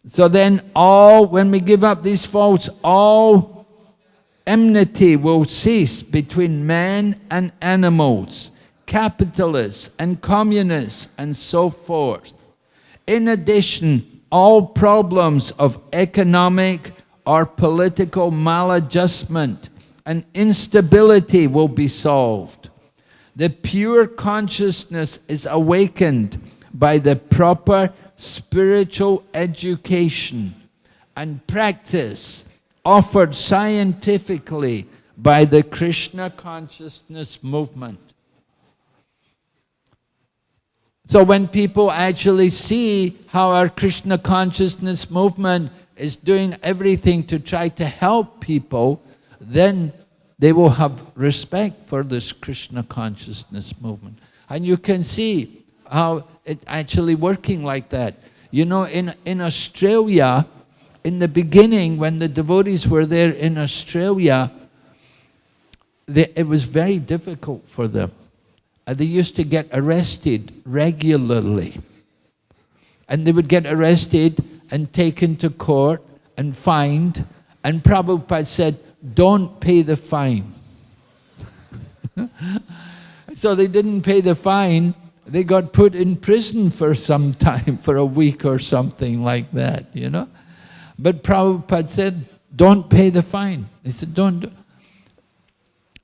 So then when we give up these faults, all enmity will cease between men and animals, capitalists and communists, and so forth. In addition, all problems of economic or political maladjustment and instability will be solved. The pure consciousness is awakened by the proper spiritual education and practice offered scientifically by the Krishna consciousness movement. So when people actually see how our Krishna consciousness movement is doing everything to try to help people, then they will have respect for this Krishna consciousness movement. And you can see how it's actually working like that. You know, in Australia, in the beginning, when the devotees were there in Australia, it was very difficult for them. They used to get arrested regularly. And they would get arrested and taken to court and fined. And Prabhupada said, don't pay the fine. So they didn't pay the fine. They got put in prison for some time, for a week or something like that, you know. But Prabhupada said, don't pay the fine. He said, don't.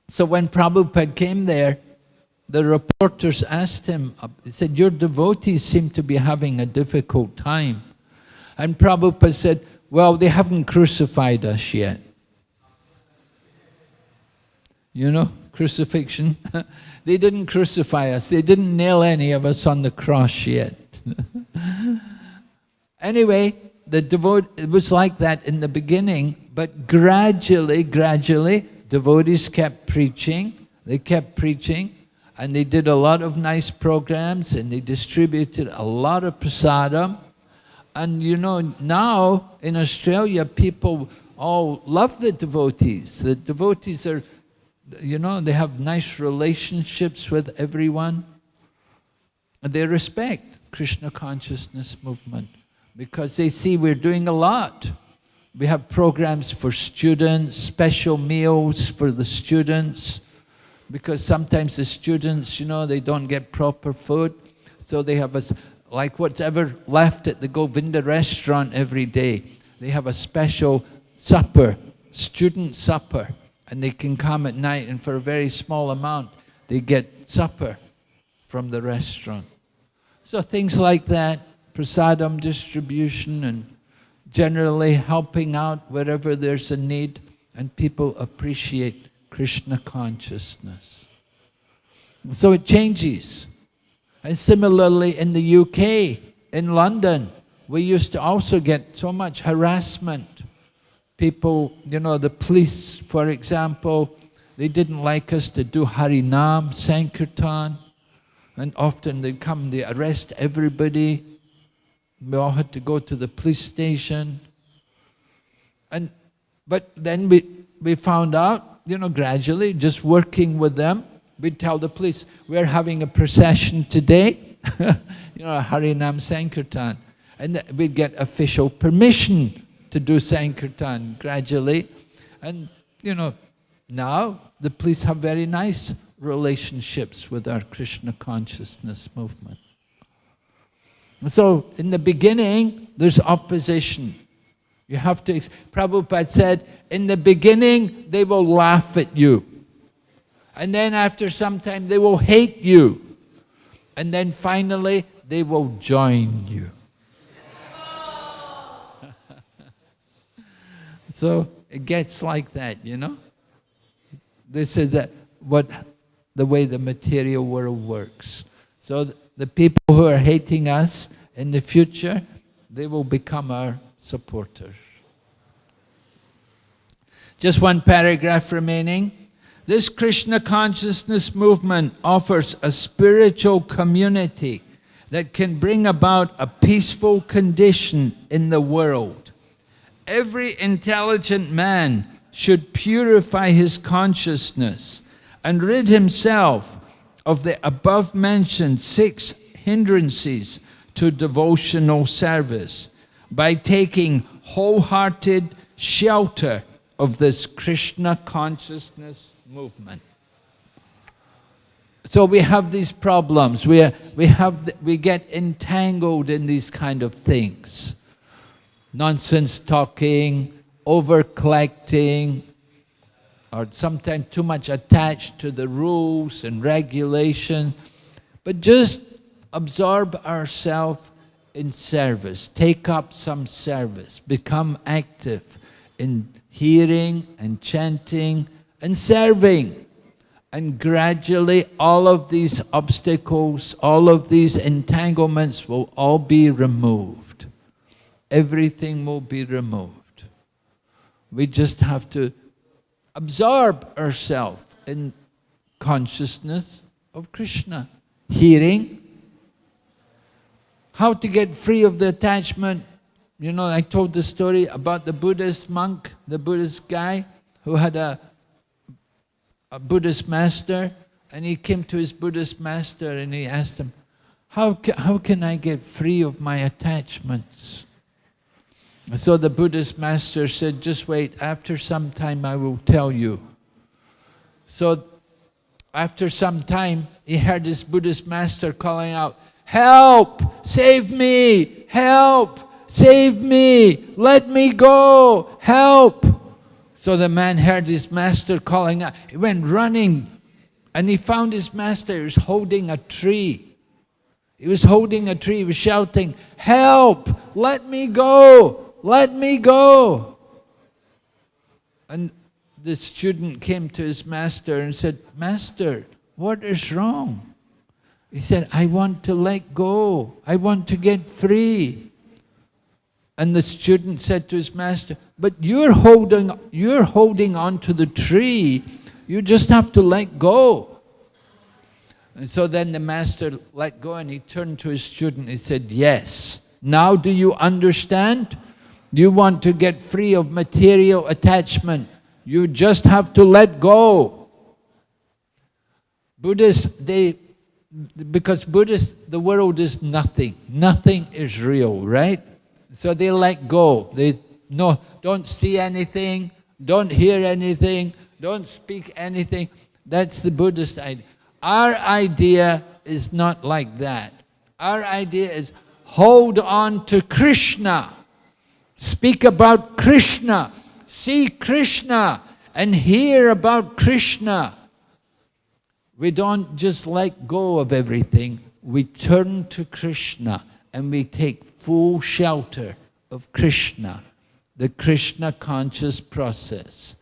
So when Prabhupada came there, the reporters asked him, he said, your devotees seem to be having a difficult time. And Prabhupada said, well, they haven't crucified us yet. You know, crucifixion. They didn't crucify us. They didn't nail any of us on the cross yet. Anyway, it was like that in the beginning, but gradually, devotees kept preaching. They kept preaching. And they did a lot of nice programs, and they distributed a lot of prasadam. And you know, now in Australia, people all love the devotees. The devotees are, you know, they have nice relationships with everyone. And they respect Krishna consciousness movement because they see we're doing a lot. We have programs for students, special meals for the students, because sometimes the students, you know, they don't get proper food. So they have like whatever left at the Govinda restaurant every day, they have a special supper, student supper. And they can come at night, and for a very small amount, they get supper from the restaurant. So things like that, prasadam distribution, and generally helping out wherever there's a need, and people appreciate Krishna consciousness. So it changes. And similarly in the UK, in London, we used to also get so much harassment. People, you know, the police, for example, they didn't like us to do Harinam, Sankirtan, and often they'd come, they arrest everybody. We all had to go to the police station. But then we found out, you know, gradually, just working with them, we'd tell the police, we're having a procession today, you know, a Harinam Sankirtan. And we'd get official permission to do Sankirtan gradually. And, you know, now the police have very nice relationships with our Krishna consciousness movement. And so, in the beginning, there's opposition. You have to, Prabhupada said, in the beginning, they will laugh at you. And then after some time, they will hate you. And then finally, they will join you. So it gets like that, you know. This is the way the material world works. So the people who are hating us in the future, they will become our supporters. Just one paragraph remaining. This Krishna consciousness movement offers a spiritual community that can bring about a peaceful condition in the world. Every intelligent man should purify his consciousness and rid himself of the above-mentioned 6 hindrances to devotional service by taking wholehearted shelter of this Krishna consciousness movement. So we have these problems. We get entangled in these kind of things. nonsense talking, over collecting, or sometimes too much attached to the rules and regulation. But just absorb ourselves in service, take up some service, become active in hearing and chanting and serving. And gradually all of these obstacles, all of these entanglements will all be removed. Everything will be removed. We just have to absorb ourselves in consciousness of Krishna. Hearing, how to get free of the attachment. You know, I told the story about the Buddhist monk, the Buddhist guy who had a Buddhist master, and he came to his Buddhist master and he asked him, how can I get free of my attachments? So the Buddhist master said, just wait, after some time I will tell you. So after some time, he heard his Buddhist master calling out, help, save me, help, save me, let me go, help. So the man heard his master calling out. He went running and he found his master. He was holding a tree. He was holding a tree. He was shouting, help, let me go, let me go. And the student came to his master and said, Master, what is wrong? He said, I want to let go. I want to get free. And the student said to his master, but you're holding on to the tree. You just have to let go. And so then the master let go and he turned to his student. He said, yes, now do you understand? You want to get free of material attachment. You just have to let go. Buddhists, because Buddhists, the world is nothing. Nothing is real, right? So they let go. They don't see anything, don't hear anything, don't speak anything. That's the Buddhist idea. Our idea is not like that. Our idea is hold on to Krishna, speak about Krishna, see Krishna, and hear about Krishna. We don't just let go of everything. We turn to Krishna and we take full shelter of Krishna, the Krishna conscious process,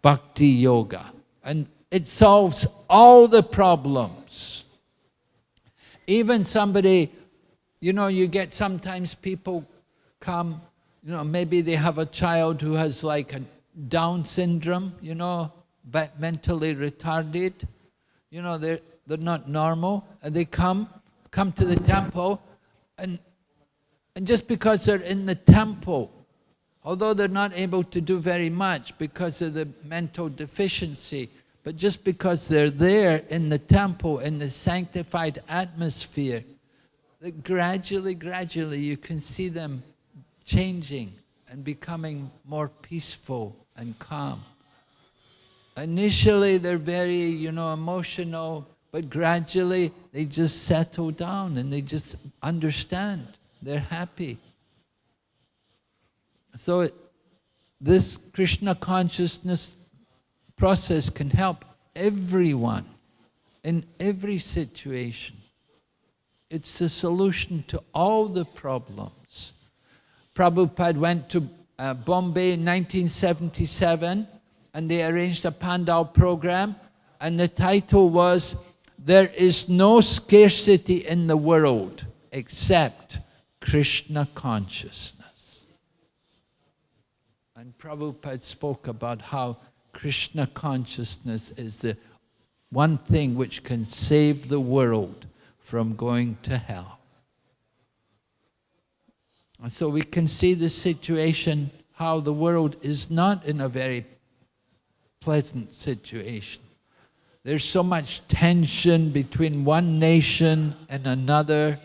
bhakti yoga. And it solves all the problems. Even somebody, you know, you get sometimes people come, you know, maybe they have a child who has like a Down syndrome, you know, but mentally retarded. You know, they're not normal, and they come to the temple, and just because they're in the temple, although they're not able to do very much because of the mental deficiency, but just because they're there in the temple, in the sanctified atmosphere, that gradually you can see them changing and becoming more peaceful and calm. Initially they're very, you know, emotional, but gradually they just settle down and they just understand. They're happy. So this Krishna consciousness process can help everyone in every situation. It's the solution to all the problems. Prabhupada went to Bombay in 1977 and they arranged a Pandal program, and the title was, There is no scarcity in the world except Krishna consciousness. And Prabhupada spoke about how Krishna consciousness is the one thing which can save the world from going to hell. And so we can see the situation, how the world is not in a very pleasant situation. There's so much tension between one nation and another.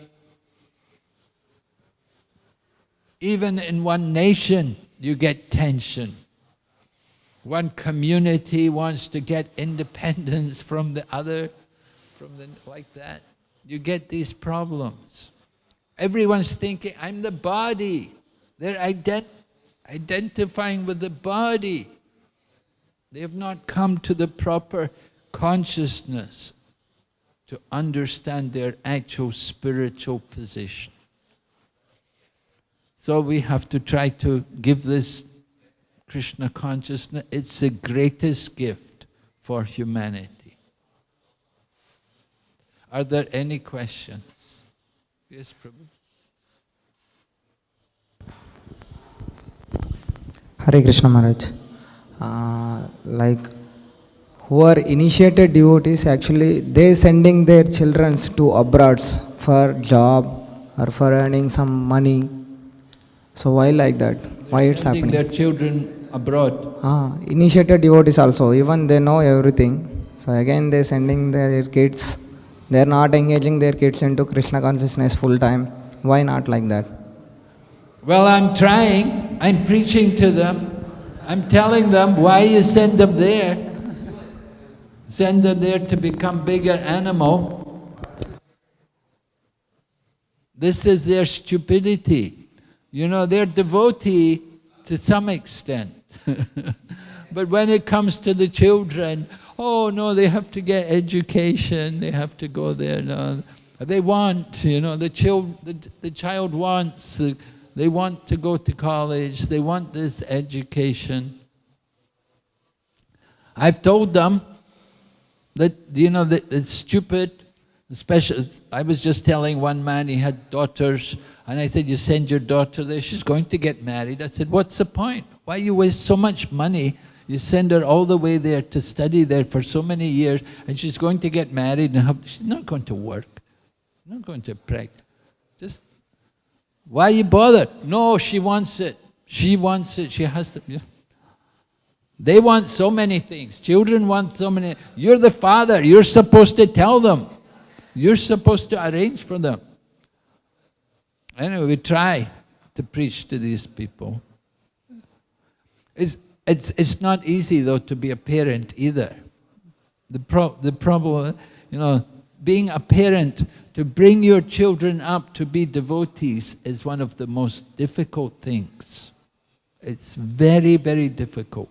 Even in one nation, you get tension. One community wants to get independence from the other, like that. You get these problems. Everyone's thinking, I'm the body. They're identifying with the body. They have not come to the proper consciousness to understand their actual spiritual position. So we have to try to give this Krishna consciousness. It's the greatest gift for humanity. Are there any questions? Yes, Prabhu. Hare Krishna Maharaj. Like who are initiated devotees, actually they sending their children to abroads for job or for earning some money. So why like that? Why it's happening? Their children abroad. Initiated devotees also, even they know everything. So again they sending their kids. They are not engaging their kids into Krishna consciousness full time. Why not like that? Well, I'm trying. I'm preaching to them. I'm telling them why you send them there. Send them there to become bigger animal. This is their stupidity. You know, they're devotee to some extent. But when it comes to the children, oh no, they have to get education, they have to go there. No. They want, you know, the child wants, they want to go to college, they want this education. I've told them that, you know, that it's stupid, especially, I was just telling one man, he had daughters, and I said, you send your daughter there, she's going to get married. I said, what's the point? Why you waste so much money? You send her all the way there to study there for so many years, and she's going to get married, and she's not going to work, not going to practice. Just, why you bother? No, she wants it. She wants it. She has to. You know. They want so many things. Children want so many. You're the father. You're supposed to tell them. You're supposed to arrange for them. Anyway, we try to preach to these people. It's not easy though to be a parent either. The problem, you know, being a parent, to bring your children up to be devotees is one of the most difficult things. It's very, very difficult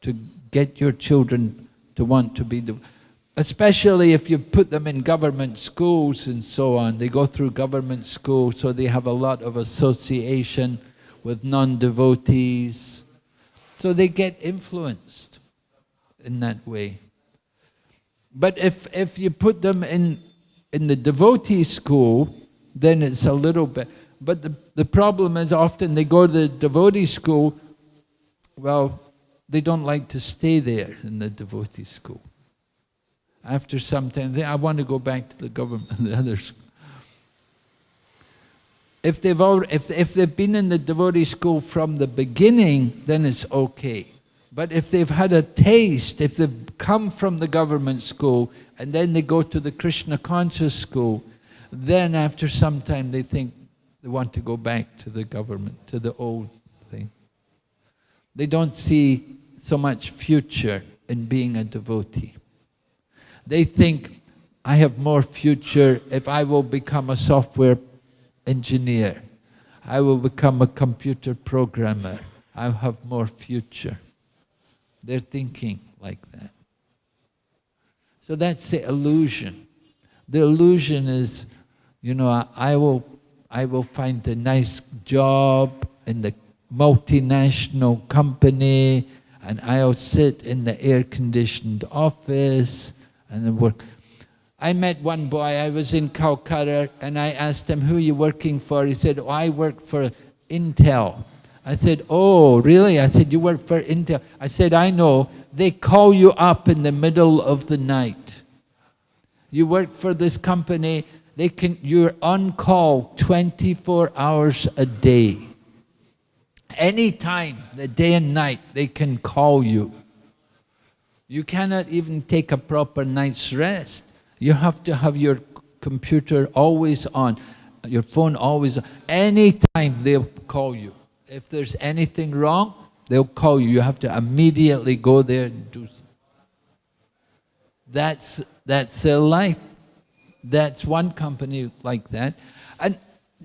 to get your children to want to be devotees. Especially if you put them in government schools and so on. They go through government school, so they have a lot of association with non-devotees. So they get influenced in that way. But if you put them in the devotee school, then it's a little bit. But the problem is often they go to the devotee school, well, they don't like to stay there in the devotee school. After some time, I want to go back to the government, the other school. If they've been in the devotee school from the beginning, then it's okay. But if they've had a taste, if they've come from the government school and then they go to the Krishna conscious school, then after some time they think they want to go back to the government, to the old thing. They don't see so much future in being a devotee. They think, I have more future if I will become a software engineer. I will become a computer programmer. I'll have more future. They're thinking like that. So that's the illusion. The illusion is, you know, I will find a nice job in the multinational company, and I'll sit in the air-conditioned office and work. I met one boy, I was in Calcutta, and I asked him, who are you working for? He said, oh, I work for Intel. I said, oh, really? I said, you work for Intel? I said, I know. They call you up in the middle of the night. You work for this company, you're on call 24 hours a day. Anytime, the day and night, they can call you. You cannot even take a proper night's rest. You have to have your computer always on, your phone always on. Anytime they'll call you. If there's anything wrong, they'll call you. You have to immediately go there and do something. That's their life. That's one company like that. And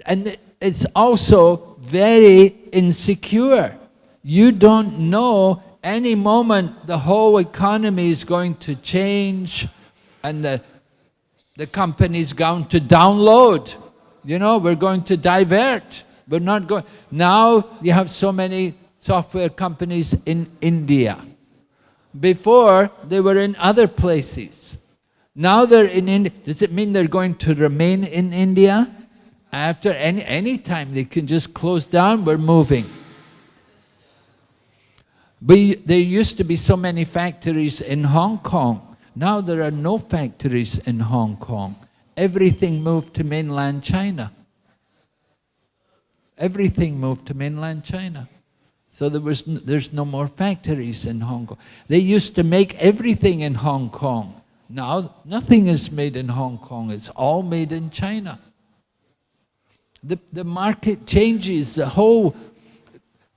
And it's also very insecure. You don't know any moment the whole economy is going to change and the company is going to download. You know, we're going to divert. We're not going. Now you have so many software companies in India. Before, they were in other places. Now they're in India. Does it mean they're going to remain in India? After any time they can just close down, we're moving. But there used to be so many factories in Hong Kong. Now there are no factories in Hong Kong. Everything moved to mainland China. Everything moved to mainland China. So there's no more factories in Hong Kong. They used to make everything in Hong Kong. Now nothing is made in Hong Kong. It's all made in China. The market changes. The whole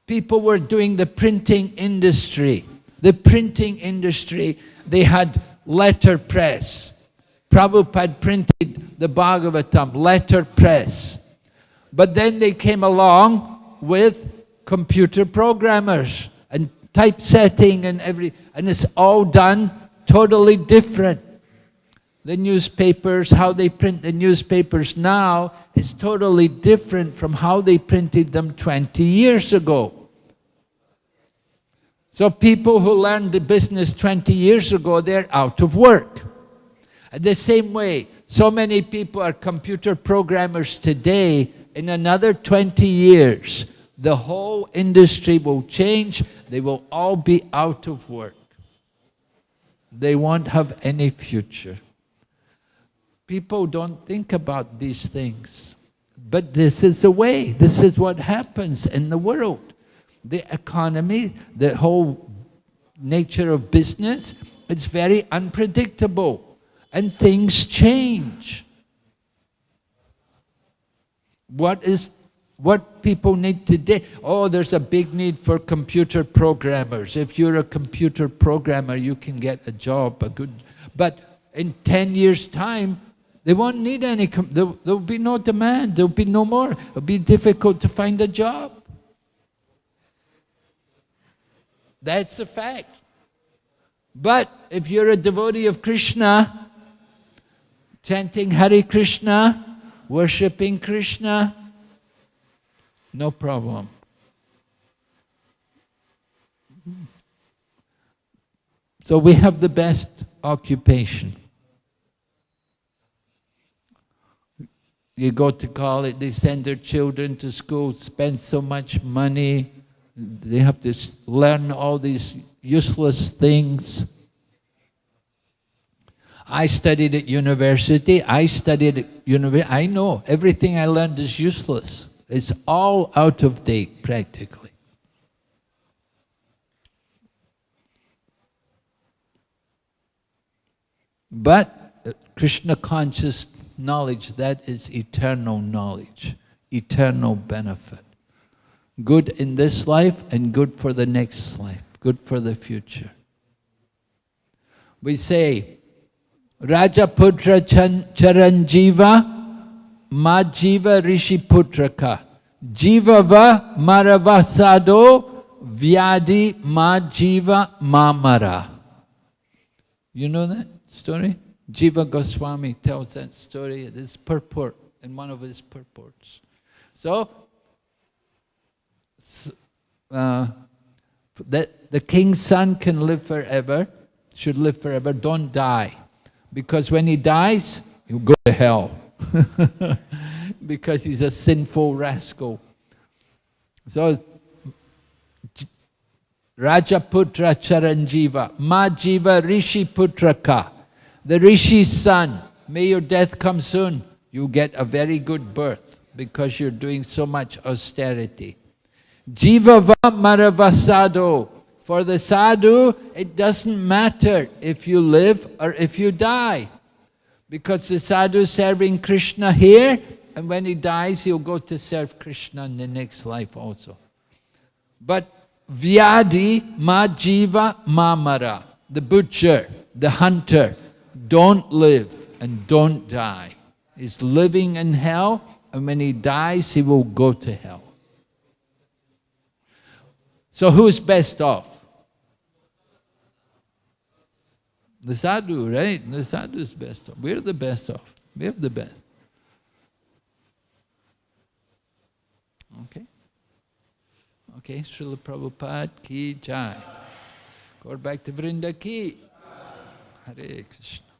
people were doing the printing industry. The printing industry, they had letterpress. Prabhupada printed the Bhagavatam, letterpress. But then they came along with computer programmers and typesetting and and it's all done totally different. The newspapers, how they print the newspapers now is totally different from how they printed them 20 years ago. So people who learned the business 20 years ago, they're out of work. And the same way, so many people are computer programmers today. In another 20 years, the whole industry will change. They will all be out of work. They won't have any future. People don't think about these things. But this is the way. This is what happens in the world. The economy, the whole nature of business, it's very unpredictable. And things change. What people need today? Oh, there's a big need for computer programmers. If you're a computer programmer, you can get a job, but in 10 years' time, they won't need any, there'll be no demand, there'll be no more. It'll be difficult to find a job. That's a fact. But if you're a devotee of Krishna, chanting Hare Krishna, worshipping Krishna, no problem. So we have the best occupation. You go to college, they send their children to school, spend so much money, they have to learn all these useless things. I studied at university, I know everything I learned is useless. It's all out of date, practically. But Krishna conscious knowledge, that is eternal knowledge, eternal benefit. Good in this life and good for the next life, good for the future. We say, Rajaputra Charanjiva Majiva Rishi Putraka Jivava Maravasado Vyadi Majiva Mamara. You know that story? Jiva Goswami tells that story, this purport, in one of his purports. So, that the king's son can live forever, should live forever, don't die. Because when he dies, he'll go to hell. Because he's a sinful rascal. So, Rajaputra Charanjiva, Majiva Rishi Putraka. The Rishi's son, may your death come soon. You get a very good birth because you're doing so much austerity. Jivava Maravasado. For the sadhu, it doesn't matter if you live or if you die. Because the sadhu is serving Krishna here, and when he dies, he'll go to serve Krishna in the next life also. But Vyadi Majiva Mamara, the butcher, the hunter, don't live and don't die. He's living in hell and when he dies, he will go to hell. So who's best off? The sadhu, right? The sadhu is best off. We're the best off. We have the best. Okay? Okay, Srila Prabhupada ki jai. Go back to Vrinda ki. Hare Krishna.